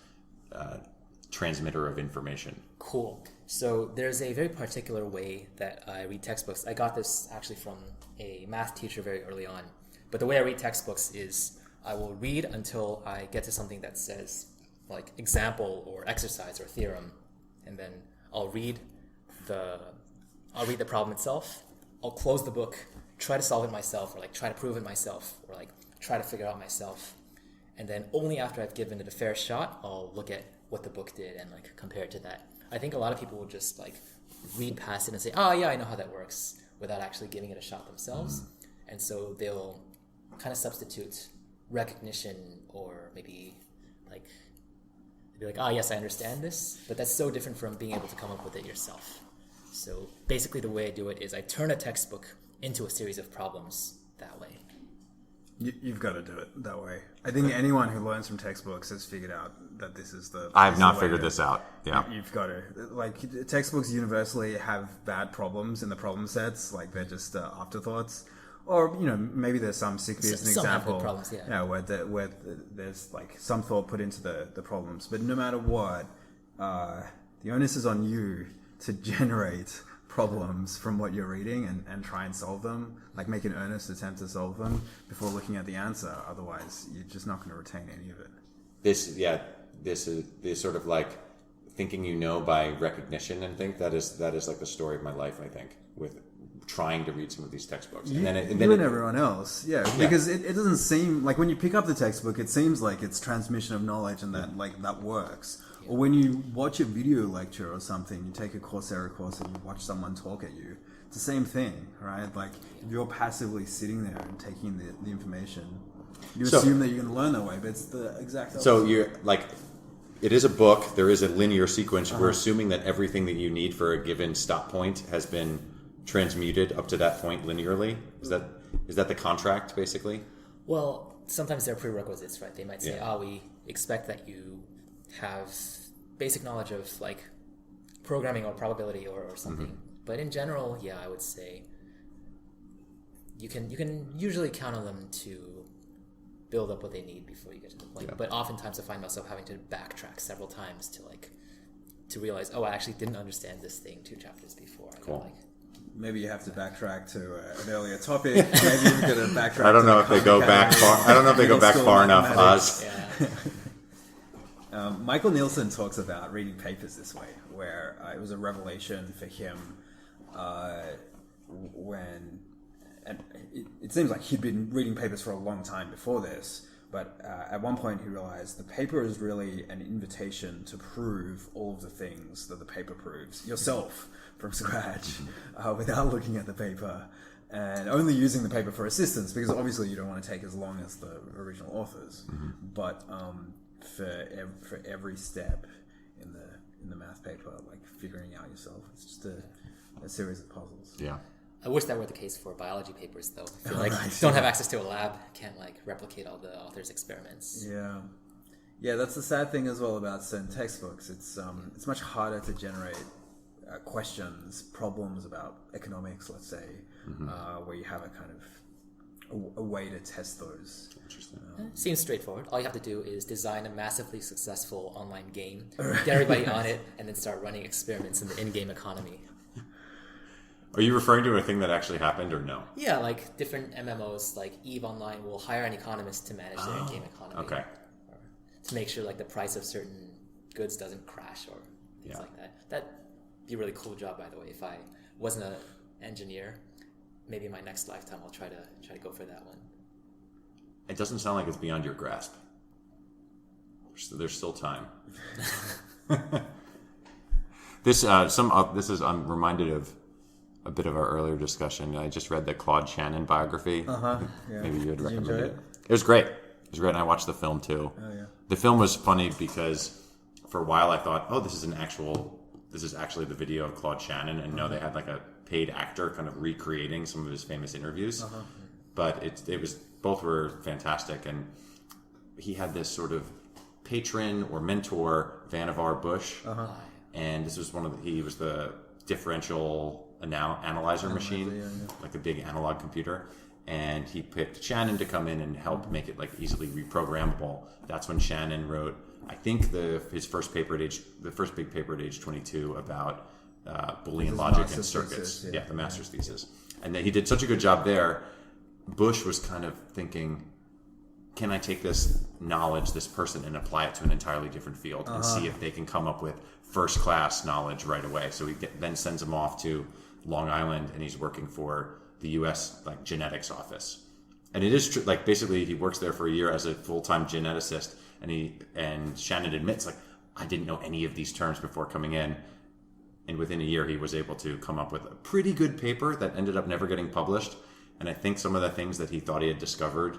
transmitter of information? Cool. So there's a very particular way that I read textbooks. I got this actually from a math teacher very early on. But the way I read textbooks is I will read until I get to something that says like example or exercise or theorem, and then I'll read the problem itself. I'll close the book try to solve it myself, or like try to prove it myself, or like try to figure it out myself. And then only after I've given it a fair shot, I'll look at what the book did and like compare it to that. I think a lot of people will just like read past it and say, oh yeah, I know how that works, without actually giving it a shot themselves. And so they'll kind of substitute recognition, or maybe like be like, oh yes, I understand this, but that's so different from being able to come up with it yourself. So basically the way I do it is I turn a textbook into a series of problems that way. You've got to do it that way. I think anyone who learns from textbooks has figured out that this is the... I've not figured this out. Yeah. You've got to. Like, textbooks universally have bad problems in the problem sets. Like, they're just afterthoughts. Or, you know, maybe there's some sick as an example. Some have good problems, yeah. Yeah, where there's, like, some thought put into the problems. But no matter what, the onus is on you to generate problems from what you're reading and try and solve them, like make an earnest attempt to solve them before looking at the answer. Otherwise, you're just not going to retain any of it. This is sort of like thinking you know by recognition, and think that is like the story of my life, I think, with trying to read some of these textbooks. And then everyone else. Yeah. Because it doesn't seem like when you pick up the textbook, it seems like it's transmission of knowledge and that works. Or when you watch a video lecture or something, you take a Coursera course and you watch someone talk at you, it's the same thing, right? Like, if you're passively sitting there and taking the information, you assume that you're going to learn that way, but it's the exact opposite. So you're like, it is a book, there is a linear sequence. We're assuming that everything that you need for a given stop point has been transmuted up to that point linearly. Is that the contract, basically? Well, sometimes they're prerequisites, right? They might say, we expect that you have basic knowledge of like programming or probability or something. But in general, I would say you can usually count on them to build up what they need before you get to the point. But oftentimes I find myself having to backtrack several times to realize, I actually didn't understand this thing 2 chapters before. Cool. Maybe you have to backtrack to an earlier topic. Maybe you're going to backtrack. I don't know if they go back far. I don't know if they go back far enough, Oz. Michael Nielsen talks about reading papers this way, where it was a revelation for him when, and it seems like he'd been reading papers for a long time before this, but at one point he realized the paper is really an invitation to prove all of the things that the paper proves yourself from scratch without looking at the paper, and only using the paper for assistance, because obviously you don't want to take as long as the original authors. But for every step in the math paper, like figuring out yourself, it's just a series of puzzles. Yeah. I wish that were the case for biology papers, though. I feel like don't have access to a lab, can't like replicate all the author's experiments. Yeah, that's the sad thing as well about certain textbooks. It's much harder to generate problems about economics, let's say, where you have a kind of a way to test those. Interesting. Seems straightforward. All you have to do is design a massively successful online game, get everybody on it, and then start running experiments in the in-game economy. Are you referring to a thing that actually happened, or no? Yeah, like different MMOs, like EVE Online will hire an economist to manage their in-game economy. Okay. Or to make sure like the price of certain goods doesn't crash or things like that. That'd be a really cool job, by the way. If I wasn't an engineer, maybe in my next lifetime I'll try to go for that one. It doesn't sound like it's beyond your grasp. There's still time. I'm reminded of a bit of our earlier discussion. I just read the Claude Shannon biography. Maybe you had recommended it. It was great. And I watched the film too. The film was funny because for a while I thought, this is actually the video of Claude Shannon, and no, they had like a paid actor kind of recreating some of his famous interviews. But it was, both were fantastic, and he had this sort of patron or mentor, Vannevar Bush, and this was he was the differential analyzer machine, like a big analog computer, and he picked Shannon to come in and help make it like easily reprogrammable. That's when Shannon wrote, I think his first big paper at age 22 about Boolean logic and circuits. The master's thesis. And then he did such a good job there. Bush was kind of thinking, can I take this knowledge, this person, and apply it to an entirely different field and see if they can come up with first-class knowledge right away? So he then sends him off to Long Island, and he's working for the U.S. like genetics office. And it is true. Like basically, he works there for a year as a full-time geneticist, and Shannon admits like I didn't know any of these terms before coming in, and within a year he was able to come up with a pretty good paper that ended up never getting published. And I think some of the things that he thought he had discovered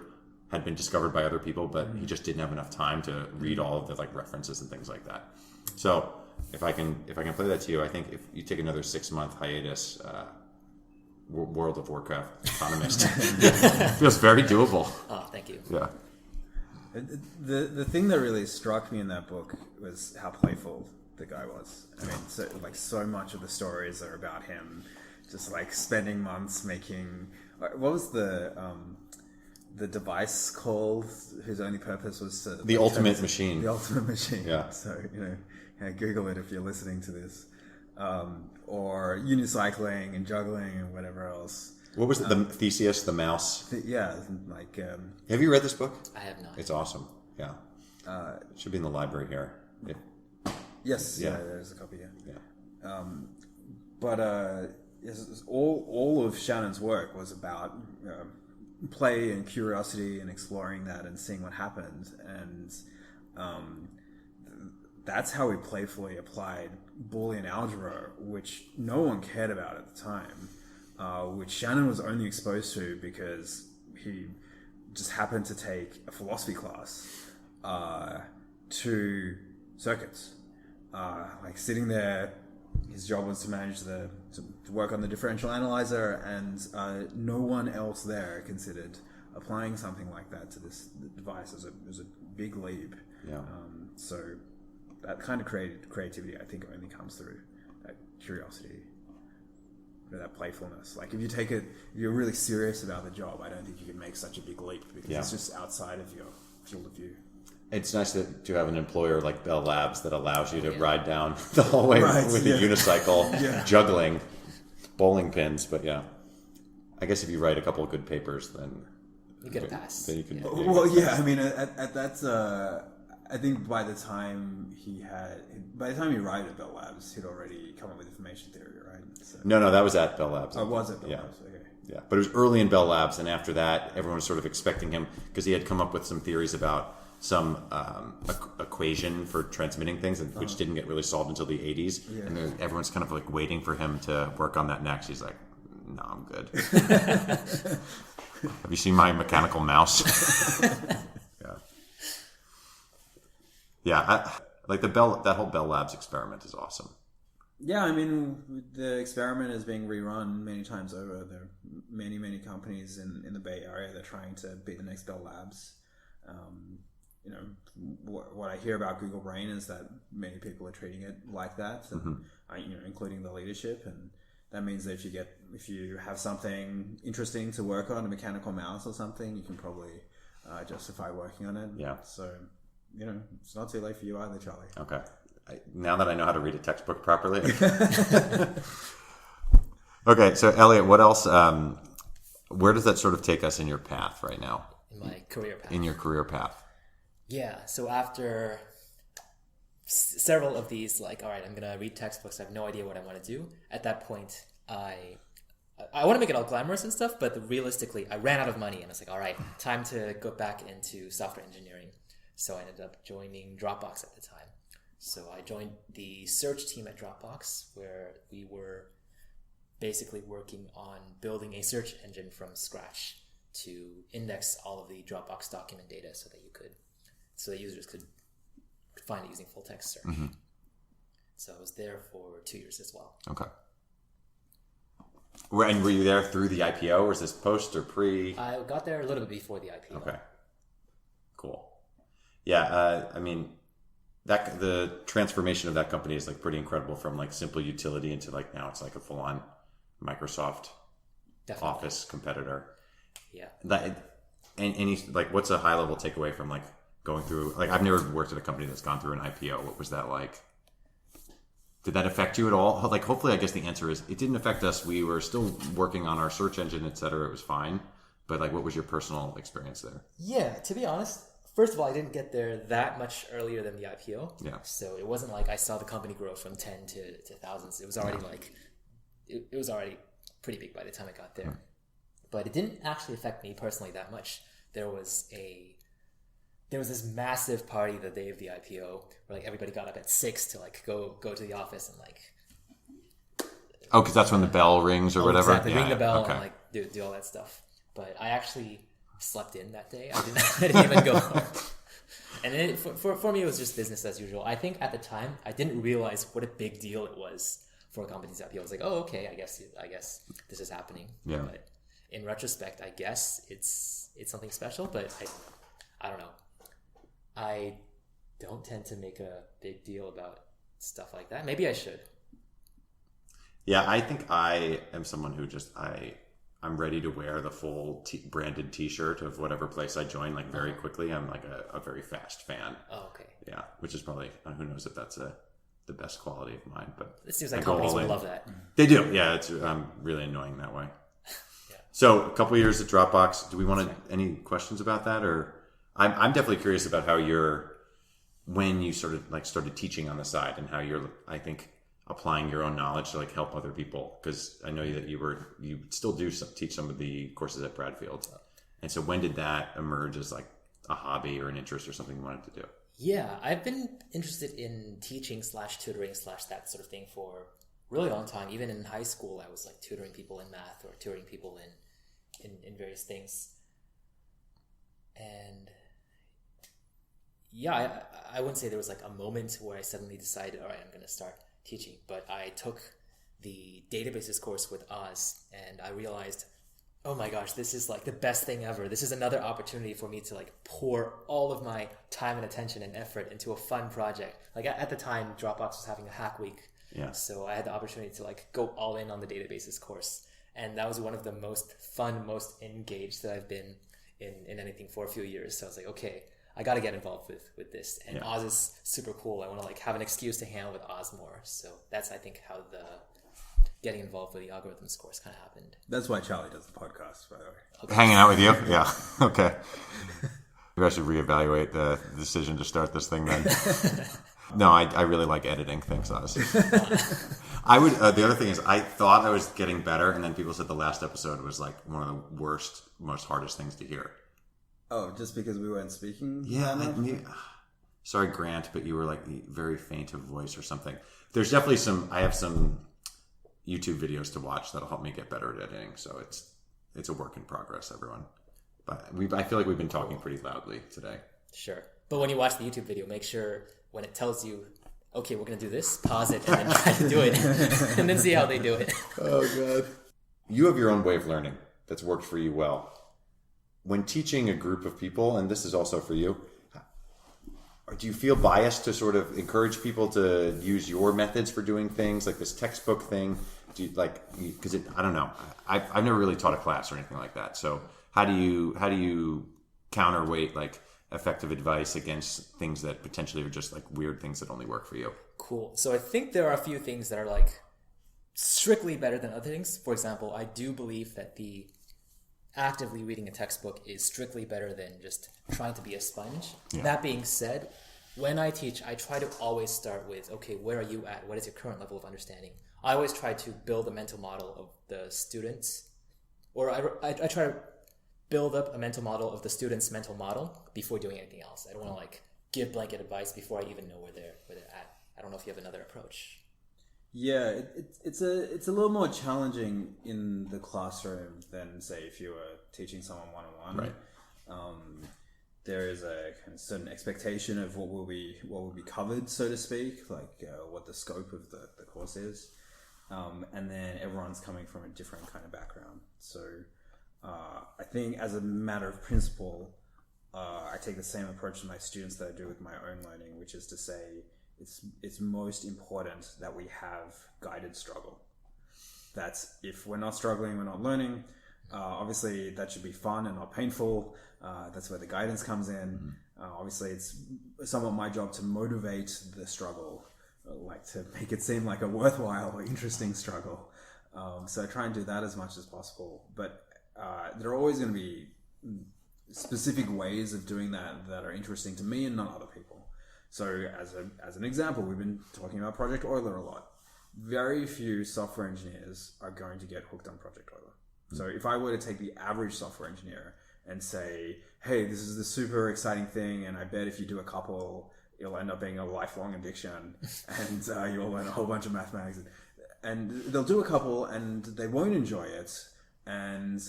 had been discovered by other people, but he just didn't have enough time to read all of the like references and things like that. So if I can play that to you, I think if you take another 6-month hiatus. World of Warcraft economist feels very doable. Oh, thank you. Yeah. The thing that really struck me in that book was how playful the guy was. I mean, so much of the stories are about him just like spending months making. What was the device called whose only purpose was to the ultimate machine. The ultimate machine. Yeah. So Google it if you're listening to this. Or unicycling and juggling and whatever else. What was it? The Theseus, the mouse? Have you read this book? I have not. It's awesome. Yeah. It should be in the library here. Yes. Yeah. There's a copy here. Yeah. Yes, all of Shannon's work was about play and curiosity and exploring that and seeing what happened. And that's how we playfully applied Boolean algebra, which no one cared about at the time, which Shannon was only exposed to because he just happened to take a philosophy class to circuits. Like sitting there, his job was to manage to work on the differential analyzer, and no one else there considered applying something like that to this device. It was a big leap. Yeah. So that kind of creativity, I think, only comes through that curiosity, that playfulness. Like if you're really serious about the job, I don't think you can make such a big leap because it's just outside of your field of view. It's nice to have an employer like Bell Labs that allows you to ride down the hallway with a unicycle, juggling bowling pins. But yeah, I guess if you write a couple of good papers, then you get a pass. Then you can. I mean, at that. I think by the time he arrived at Bell Labs, he'd already come up with information theory, right? So. No, that was at Bell Labs. Oh, was it Bell Labs? Okay. Yeah, but it was early in Bell Labs, and after that, everyone was sort of expecting him because he had come up with some theories about some equation for transmitting things, which didn't get really solved until the 80s. Yeah. And everyone's kind of like waiting for him to work on that next. He's like, no, I'm good. Have you seen my mechanical mouse? Yeah, like that whole Bell Labs experiment is awesome. Yeah, I mean, the experiment is being rerun many times over. There are many companies in the Bay Area that are trying to be the next Bell Labs. What I hear about Google Brain is that many people are treating it like that, and, including the leadership. And that means that if you have something interesting to work on, a mechanical mouse or something, you can probably justify working on it. Yeah. So, it's not too late for you either, Charlie. Okay. Now that I know how to read a textbook properly. Okay, so Elliott, what else? Where does that sort of take us in your path right now? In my career path. In your career path. Yeah. So after several of these, like, all right, I'm going to read textbooks. I have no idea what I want to do. At that point, I want to make it all glamorous and stuff, but realistically, I ran out of money. And I was like, all right, time to go back into software engineering. So I ended up joining Dropbox at the time. So I joined the search team at Dropbox, where we were basically working on building a search engine from scratch to index all of the Dropbox document data so that users could find it using full text search. Mm-hmm. So I was there for 2 years as well. Okay. And were you there through the IPO, or was this post or pre? I got there a little bit before the IPO. Okay. Cool. Yeah, I mean, the transformation of that company is like pretty incredible, from like simple utility into like now it's like a full-on Microsoft Office competitor. Yeah. What's a high-level takeaway from like going through? Like, I've never worked at a company that's gone through an IPO. What was that like? Did that affect you at all? Like, hopefully, I guess the answer is it didn't affect us. We were still working on our search engine, et cetera. It was fine. But like, what was your personal experience there? Yeah, to be honest, first of all, I didn't get there that much earlier than the IPO. Yeah. So it wasn't like I saw the company grow from 10 to thousands. It was already it was already pretty big by the time I got there. but it didn't actually affect me personally that much. There was this massive party the day of the IPO where like everybody got up at 6 to like go to the office and like. Oh, because that's when the bell rings or whatever. Exactly, ring the bell and like do all that stuff. But I actually slept in that day. I didn't even go home. And for me, it was just business as usual. I think at the time, I didn't realize what a big deal it was for a company's IPO. I was like, oh, okay, I guess this is happening. Yeah. But in retrospect, I guess it's something special. But I don't know. I don't tend to make a big deal about stuff like that. Maybe I should. Yeah, I think I am someone who just I'm ready to wear the full branded T-shirt of whatever place I join like very quickly. I'm like a very fast fan. Oh, okay. Yeah, which is probably who knows if that's the best quality of mine, but it seems like companies would love that. They do. Yeah, it's really annoying that way. Yeah. So a couple of years at Dropbox. Do we want any questions about that, or I'm definitely curious about how when you sort of like started teaching on the side and how you're I think applying your own knowledge to like help other people, because I know that you still do teach some of the courses at Bradfield, and so when did that emerge as like a hobby or an interest or something you wanted to do? Yeah, I've been interested in teaching / tutoring / that sort of thing for a really long time. Even in high school, I was like tutoring people in math or tutoring people in various things. And yeah, I wouldn't say there was like a moment where I suddenly decided, all right, I'm going to start teaching, but I took the databases course with Oz and I realized, oh my gosh, this is like the best thing ever. This is another opportunity for me to like pour all of my time and attention and effort into a fun project. Like at the time, Dropbox was having a hack week. Yeah. So I had the opportunity to like go all in on the databases course. And that was one of the most fun, most engaged that I've been in anything for a few years. So I was like, okay, I got to get involved with this. And Oz is super cool. I want to like have an excuse to hang out with Oz more. So that's, I think, how the getting involved with the algorithms course kind of happened. That's why Charlie does the podcast, by the way. Okay. Hanging out with you? Yeah. Okay. Maybe I should reevaluate the decision to start this thing then. No, I really like editing. Thanks, Oz. I would. The other thing is, I thought I was getting better, and then people said the last episode was like one of the worst, most hardest things to hear. Oh, just because we weren't speaking? Yeah. Sorry, Grant, but you were like very faint of voice or something. There's definitely I have some YouTube videos to watch that'll help me get better at editing. So it's a work in progress, everyone. But I feel like we've been talking pretty loudly today. Sure. But when you watch the YouTube video, make sure when it tells you, okay, we're going to do this, pause it and then try to do it and then see how they do it. Oh, God. You have your own way of learning that's worked for you well. When teaching a group of people, and this is also for you, do you feel biased to sort of encourage people to use your methods for doing things like this textbook thing? Do you because I don't know. I've never really taught a class or anything like that. So how do you counterweight like effective advice against things that potentially are just like weird things that only work for you? Cool. So I think there are a few things that are like strictly better than other things. For example, I do believe that the actively reading a textbook is strictly better than just trying to be a sponge. Yeah. That being said, when I teach, I try to always start with, okay, where are you at? What is your current level of understanding? I always try to build a mental model of the students, or I try to build up a mental model of the student's mental model before doing anything else. I don't want to like give blanket advice before I even know where they're at. I don't know if you have another approach. Yeah, it's a little more challenging in the classroom than say if you were teaching someone one-on-one. Right. There is a kind of certain expectation of what will be covered, so to speak, like what the scope of the course is, and then everyone's coming from a different kind of background. So I think as a matter of principle, I take the same approach to my students that I do with my own learning, which is to say it's most important that we have guided struggle. That's if we're not struggling, we're not learning. Obviously, that should be fun and not painful. That's where the guidance comes in. Obviously, it's somewhat my job to motivate the struggle, like to make it seem like a worthwhile or interesting struggle. So I try and do that as much as possible. But there are always going to be specific ways of doing that are interesting to me and not other people. So as an example, we've been talking about Project Euler a lot. Very few software engineers are going to get hooked on Project Euler. So if I were to take the average software engineer and say, hey, this is the super exciting thing, and I bet if you do a couple, it'll end up being a lifelong addiction, and you'll learn a whole bunch of mathematics. And they'll do a couple, and they won't enjoy it. And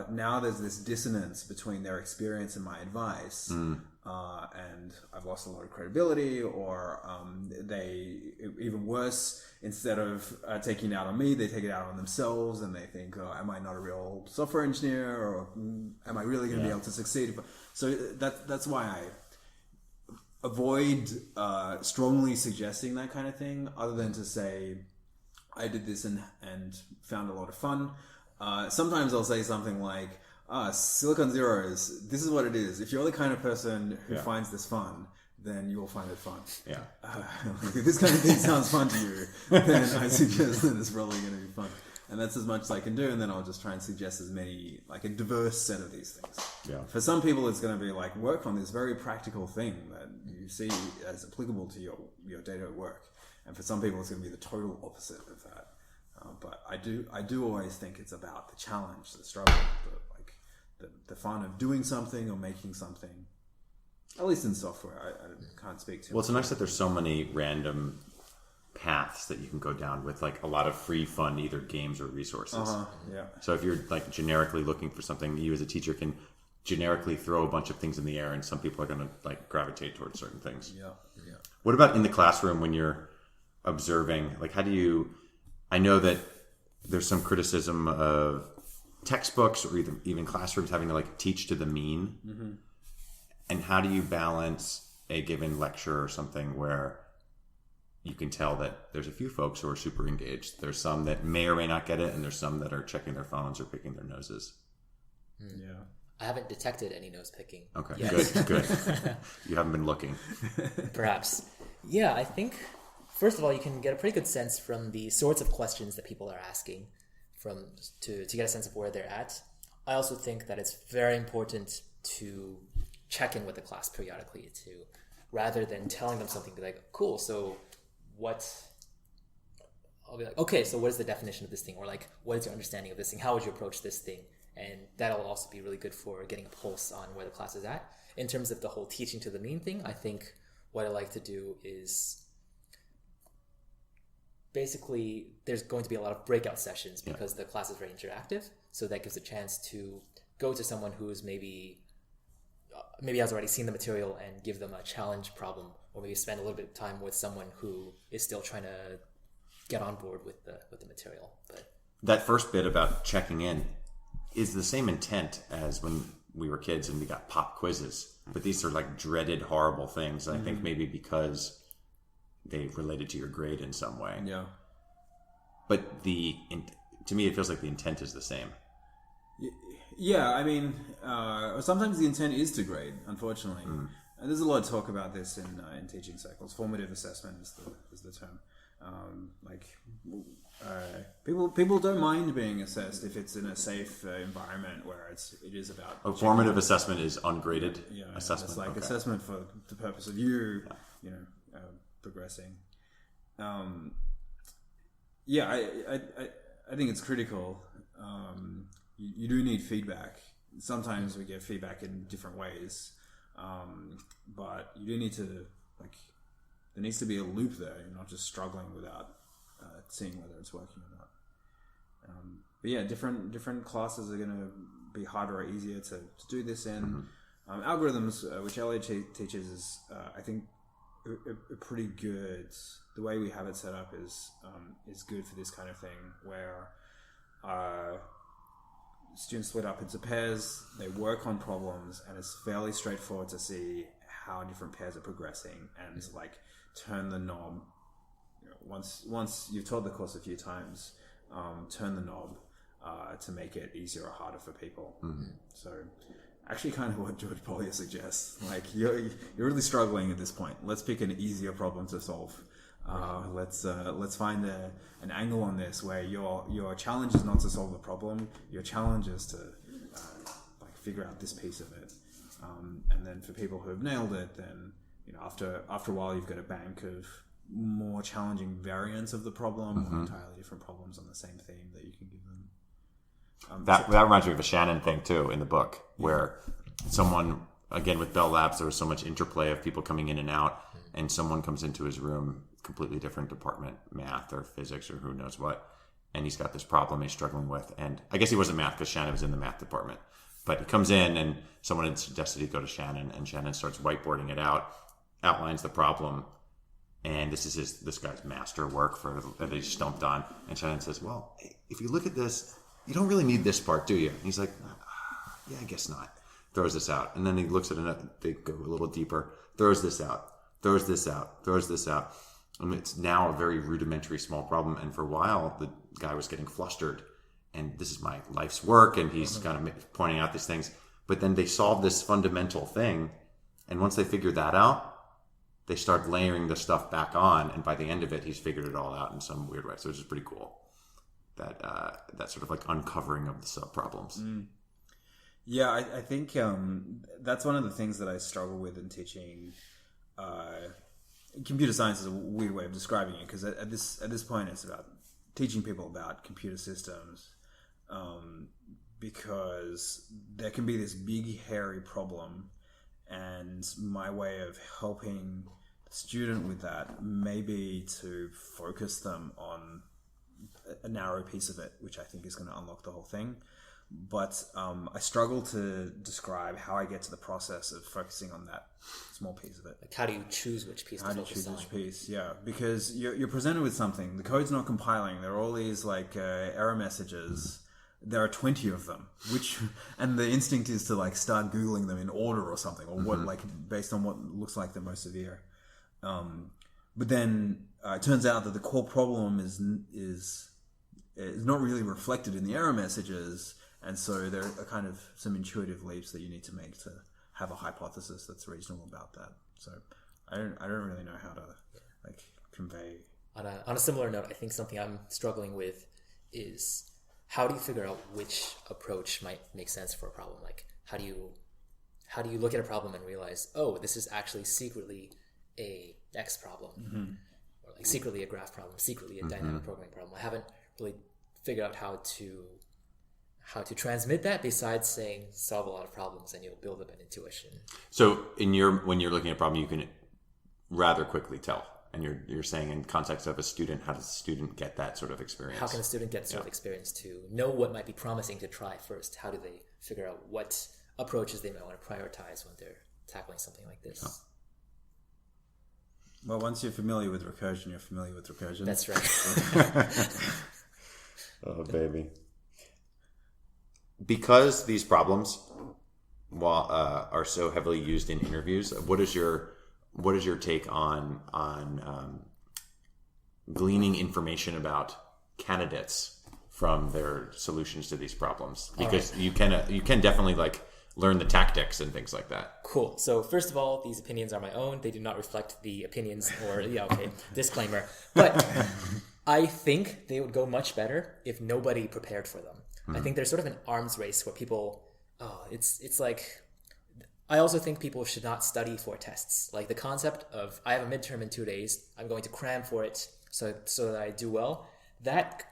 now there's this dissonance between their experience and my advice. And I've lost a lot of credibility, or they, even worse, instead of taking it out on me, they take it out on themselves, and they think, oh, am I not a real software engineer, or am I really going to be able to succeed? So that's why I avoid strongly suggesting that kind of thing, other than to say, I did this and found a lot of fun. Sometimes I'll say something like, Silicon Zeros, this is what it is. If you're the kind of person who finds this fun, then you'll find it fun. Yeah. If this kind of thing sounds fun to you, then I suggest that it's probably going to be fun. And that's as much as I can do, and then I'll just try and suggest as many, like a diverse set of these things. Yeah. For some people, it's going to be like, work on this very practical thing that you see as applicable to your day-to-day work. And for some people, it's going to be the total opposite of that. But I do always think it's about the challenge, the struggle, the fun of doing something or making something. At least in software, I can't speak to. Well, it's nice that there's so many random paths that you can go down with, like a lot of free, fun, either games or resources. Yeah. So if you're like generically looking for something, you as a teacher can generically throw a bunch of things in the air, and some people are going to like gravitate towards certain things. Yeah. What about in the classroom when you're observing? Like, how do you? I know that there's some criticism of textbooks or even classrooms having to like teach to the mean. Mm-hmm. And how do you balance a given lecture or something where you can tell that there's a few folks who are super engaged? There's some that may or may not get it, and there's some that are checking their phones or picking their noses. Yeah. I haven't detected any nose picking. Okay, yet. good. You haven't been looking. Perhaps. Yeah, I think, first of all, you can get a pretty good sense from the sorts of questions that people are asking to get a sense of where they're at. I also think that it's very important to check in with the class periodically rather than telling them something, be like, cool, so I'll be like, okay, so what is the definition of this thing? Or like, what is your understanding of this thing? How would you approach this thing? And that'll also be really good for getting a pulse on where the class is at. In terms of the whole teaching to the mean thing, I think what I like to do is basically there's going to be a lot of breakout sessions because the class is very interactive. So that gives a chance to go to someone who's maybe has already seen the material and give them a challenge problem, or maybe spend a little bit of time with someone who is still trying to get on board with the material. But that first bit about checking in is the same intent as when we were kids and we got pop quizzes, but these are like dreaded, horrible things. And I think maybe because they related to your grade in some way. Yeah. But to me, it feels like the intent is the same. Yeah, I mean, sometimes the intent is to grade, unfortunately. And there's a lot of talk about this in teaching circles. Formative assessment is the term. People don't mind being assessed if it's in a safe environment where it is about. Formative assessment is ungraded assessment. It's like assessment for the purpose of you progressing. I think it's critical. You do need feedback. Sometimes we get feedback in different ways, but you do need to there needs to be a loop there. You're not just struggling without seeing whether it's working or not. But yeah, different classes are going to be harder or easier to do this in. Algorithms, which Elliott teaches, is I think a pretty good. The way we have it set up is good for this kind of thing, where students split up into pairs, they work on problems, and it's fairly straightforward to see how different pairs are progressing and turn the knob. Once you've taught the course a few times, turn the knob to make it easier or harder for people. So actually kind of what George Polya suggests. You're really struggling at this point. Let's pick an easier problem to solve. Let's find an angle on this where your challenge is not to solve the problem. Your challenge is to figure out this piece of it. And then for people who have nailed it, then after a while you've got a bank of more challenging variants of the problem, or entirely different problems on the same theme that you can give them. That reminds me of a Shannon thing too in the book, where someone, again with Bell Labs, there was so much interplay of people coming in and out, and someone comes into his room, completely different department, math or physics or who knows what, and he's got this problem he's struggling with. And I guess he wasn't math because Shannon was in the math department, but he comes in and someone had suggested he go to Shannon, and Shannon starts whiteboarding it out, outlines the problem, and this is this guy's master work that he stumped on. And Shannon says, well, if you look at this, you don't really need this part, do you? And he's like, yeah, I guess not. Throws this out. And then he looks at it, they go a little deeper, throws this out, throws this out, throws this out. And it's now a very rudimentary small problem. And for a while, the guy was getting flustered. And this is my life's work. And he's kind of pointing out these things. But then they solve this fundamental thing. And once they figure that out, they start layering the stuff back on. And by the end of it, he's figured it all out in some weird way. So it's just pretty cool. That sort of like uncovering of the sub problems. Yeah, I think that's one of the things that I struggle with in teaching. Computer science is a weird way of describing it, because at this point it's about teaching people about computer systems, because there can be this big hairy problem, and my way of helping the student with that may be to focus them on a narrow piece of it, which I think is going to unlock the whole thing. But I struggle to describe how I get to the process of focusing on that small piece of it. Like, how do you choose which piece to focus on? How do you choose which piece? Yeah, because you're presented with something. The code's not compiling. There are all these like error messages. There are 20 of them, and the instinct is to like start Googling them in order or something, or what, like based on what looks like the most severe. But then it turns out that the core problem is not really reflected in the error messages. And so there are kind of some intuitive leaps that you need to make to have a hypothesis that's reasonable about that. So I don't really know how to like convey. On a similar note, I think something I'm struggling with is, how do you figure out which approach might make sense for a problem? Like, how do you look at a problem and realize, oh, this is actually secretly a X problem, or like secretly a graph problem, secretly a dynamic programming problem. I haven't really figured out how to transmit that, besides saying solve a lot of problems and you'll build up an intuition. So when you're looking at a problem, you can rather quickly tell. And you're saying in context of a student, how does the student get that sort of experience? How can a student get sort of experience to know what might be promising to try first? How do they figure out what approaches they might want to prioritize when they're tackling something like this? Oh. Well, once you're familiar with recursion, you're familiar with recursion. That's right. Oh, baby. Because these problems are so heavily used in interviews, what is your take on gleaning information about candidates from their solutions to these problems? Because you can definitely like learn the tactics and things like that. Cool. So first of all, these opinions are my own. They do not reflect the opinions disclaimer. But I think they would go much better if nobody prepared for them. I think there's sort of an arms race where people, it's like, I also think people should not study for tests. Like the concept of, I have a midterm in 2 days, I'm going to cram for it so that I do well. That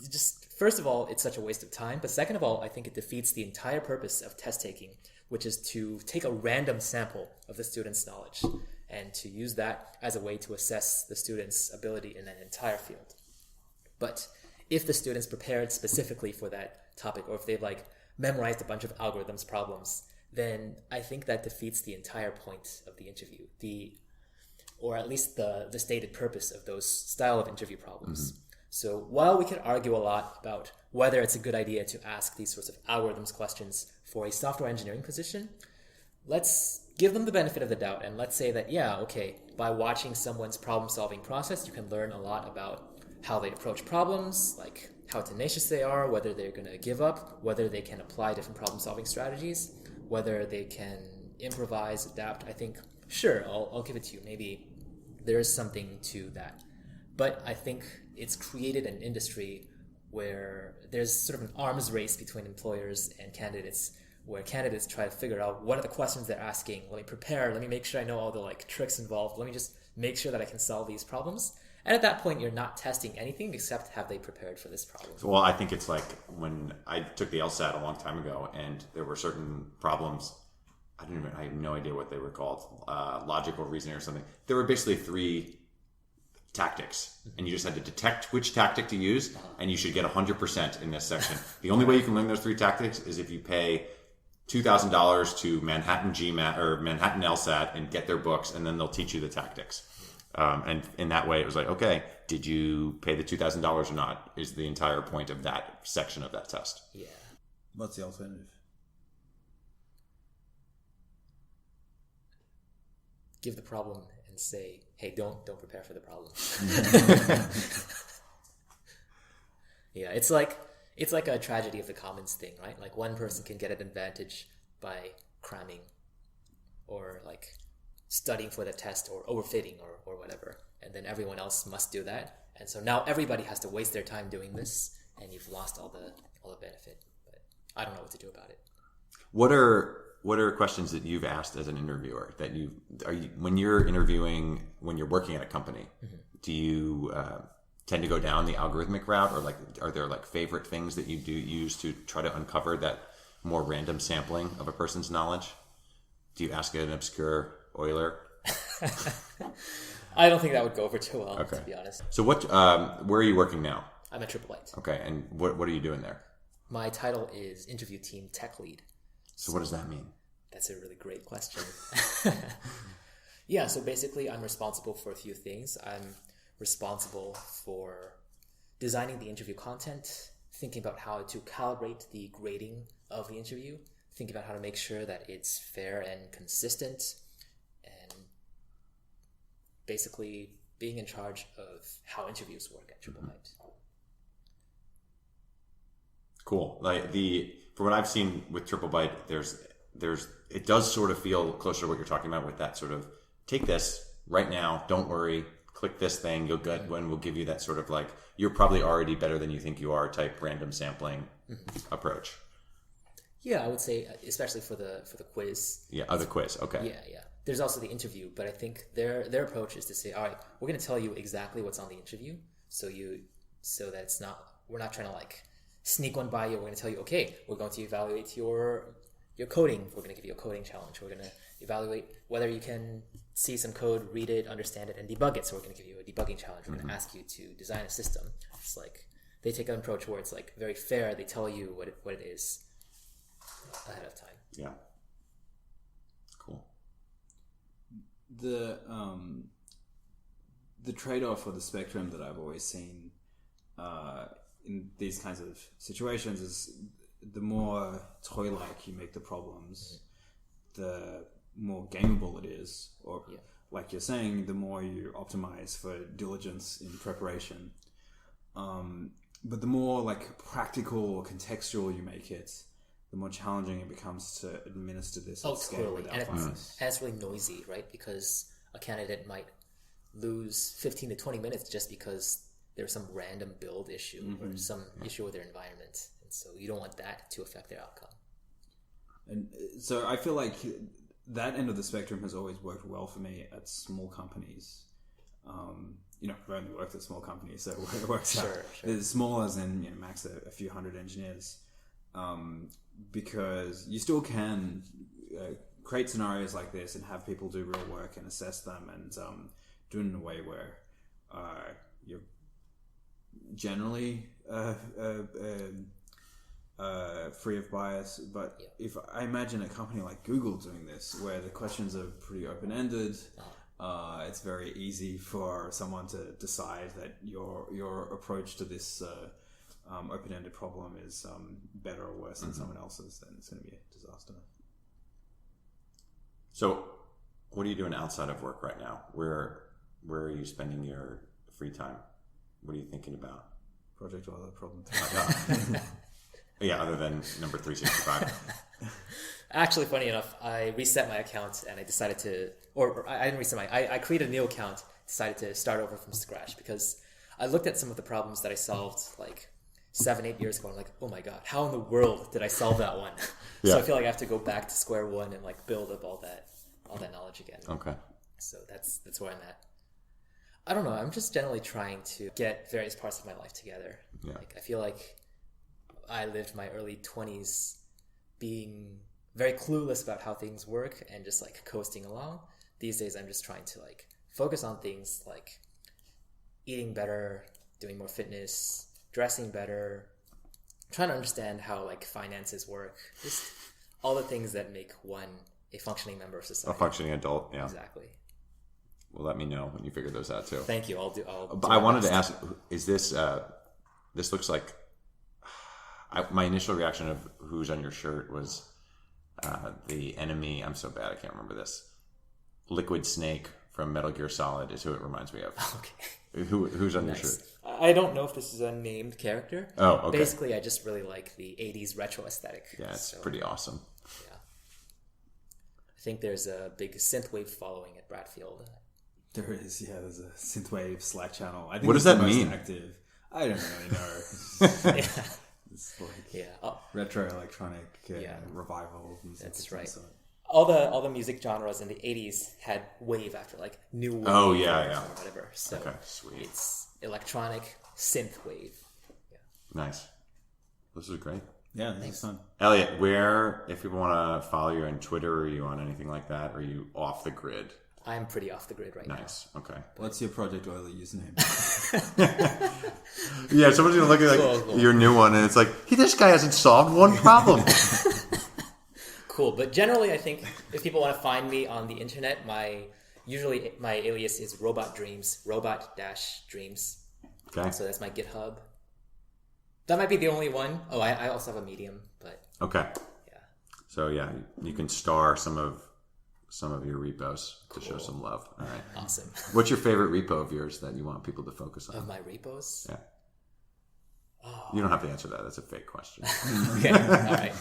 just, first of all, it's such a waste of time. But second of all, I think it defeats the entire purpose of test taking, which is to take a random sample of the student's knowledge and to use that as a way to assess the student's ability in an entire field. But if the student's prepared specifically for that topic, or if they've like memorized a bunch of algorithms problems, then I think that defeats the entire point of the interview, or at least the stated purpose of those style of interview problems. So while we can argue a lot about whether it's a good idea to ask these sorts of algorithms questions for a software engineering position, let's give them the benefit of the doubt and let's say that, by watching someone's problem-solving process, you can learn a lot about how they approach problems, like how tenacious they are, whether they're going to give up, whether they can apply different problem-solving strategies, whether they can improvise, adapt. I think, sure, I'll give it to you. Maybe there is something to that. But I think it's created an industry where there's sort of an arms race between employers and candidates, where candidates try to figure out what are the questions they're asking. Let me prepare. Let me make sure I know all the like tricks involved. Let me just make sure that I can solve these problems. And at that point, you're not testing anything except have they prepared for this problem. Well, I think it's like when I took the LSAT a long time ago, and there were certain problems. I have no idea what they were called, logical reasoning or something. There were basically 3 tactics, and you just had to detect which tactic to use, and you should get 100% in this section. The only way you can learn those 3 tactics is if you pay $2,000 to Manhattan GMAT or Manhattan LSAT and get their books, and then they'll teach you the tactics. And in that way, it was like, okay, did you pay the $2,000 or not? Is the entire point of that section of that test. Yeah. What's the alternative? Give the problem and say, hey, don't prepare for the problem. Yeah, it's like a tragedy of the commons thing, right? Like one person can get an advantage by cramming or like studying for the test or overfitting or whatever, and then everyone else must do that, and so now everybody has to waste their time doing this, and you've lost all the benefit. But I don't know what to do about it. What are questions that you've asked as an interviewer that when you're interviewing, when you're working at a company, do you tend to go down the algorithmic route, or like are there like favorite things that you do use to try to uncover that more random sampling of a person's knowledge? Do you ask an obscure Euler? I don't think that would go over too well, to be honest. So where are you working now? I'm at Triplebyte. Okay, and what are you doing there? My title is Interview Team Tech Lead. So what does that mean? That's a really great question. Yeah, so basically I'm responsible for a few things. I'm responsible for designing the interview content, thinking about how to calibrate the grading of the interview, thinking about how to make sure that it's fair and consistent, and basically being in charge of how interviews work at Triplebyte. Cool. For what I've seen with Triplebyte, it does sort of feel closer to what you're talking about with that sort of take this right now, don't worry, click this thing, you'll get one, we'll give you that sort of like you're probably already better than you think you are type random sampling approach. Yeah, I would say especially for the quiz. Yeah, the quiz. Okay. Yeah. There's also the interview, but I think their approach is to say, all right, we're going to tell you exactly what's on the interview, so that we're not trying to like sneak one by you. We're going to tell you, okay, we're going to evaluate your coding. We're going to give you a coding challenge. We're going to evaluate whether you can see some code, read it, understand it, and debug it. So we're going to give you a debugging challenge. We're going to ask you to design a system. It's like they take an approach where it's like very fair. They tell you what it is ahead of time. Yeah. Cool. The trade-off or the spectrum that I've always seen in these kinds of situations is the more toy-like you make the problems, the more gameable it is, or like you're saying, the more you optimize for diligence in preparation. But the more like practical or contextual you make it, the more challenging it becomes to administer this at scale without bias. And it's really noisy, right? Because a candidate might lose 15 to 20 minutes just because there's some random build issue or some issue with their environment. And so you don't want that to affect their outcome. And so I feel like that end of the spectrum has always worked well for me at small companies. I've only worked at small companies, so it works out. Sure. As small as in max a few hundred engineers. Because you still can create scenarios like this and have people do real work and assess them and do it in a way where you're generally free of bias. But if I imagine a company like Google doing this, where the questions are pretty open-ended, it's very easy for someone to decide that your approach to this open-ended problem is better or worse than someone else's, then it's going to be a disaster. So what are you doing outside of work right now? Where are you spending your free time? What are you thinking about? Project Euler problem. Yeah, other than number 365. Actually, funny enough, I reset my account and I decided to, or I didn't reset I created a new account, decided to start over from scratch because I looked at some of the problems that I solved like 7-8 years ago. I'm like, oh my god, how in the world did I solve that one? So I feel like I have to go back to square one and like build up all that knowledge again. Okay. So that's where I'm at. I don't know. I'm just generally trying to get various parts of my life together. Yeah. Like, I feel like I lived my early 20s being very clueless about how things work and just like coasting along. These days, I'm just trying to like focus on things like eating better, doing more fitness, dressing better, trying to understand how like finances work, just all the things that make one a functioning member of A society. functioning adult, yeah. Exactly. Well, let me know when you figure those out too. Thank you. I'll do But my I wanted best. to ask: is this? This looks like. My initial reaction of who's on your shirt was the enemy. I'm so bad, I can't remember this. Liquid Snake from Metal Gear Solid is who it reminds me of. Okay. Who's on your Nice. shirt? I don't know if this is a named character. Oh, okay. Basically, I just really like the 80s retro aesthetic. Yeah, it's So, pretty awesome. yeah. I think there's a big synthwave following at Bradfield. There is, yeah. There's a synthwave Slack channel. I think What it's does the that most mean? Active. I don't really know. Yeah. It's like Yeah. Oh, retro electronic Yeah. revival music. That's of some right. sort. all the music genres in the 80s had wave after like new wave. Oh, yeah, or yeah. whatever. So Okay, sweet. it's electronic synth wave. Nice. This is great. Yeah, this is fun. Elliott, where, if people want to follow you on Twitter, are you on anything like that? Or are you off the grid? I'm pretty off the grid right Nice. Okay. What's your Project Euler username? Yeah, someone's going to look at Cool. your new one and it's like, this guy hasn't solved one problem. now. Cool, but generally I think if people want to find me on the internet, my alias is Robot Dreams, robot-dreams. Okay. So that's my GitHub. That might be the only one. Oh, I also have a Medium, but Okay. yeah. So yeah, you can star some of your repos to show Cool. some love. All right. Awesome. What's your favorite repo of yours that you want people to focus on? Of my repos? Yeah. You don't have to answer that. That's a fake question. Okay, all right.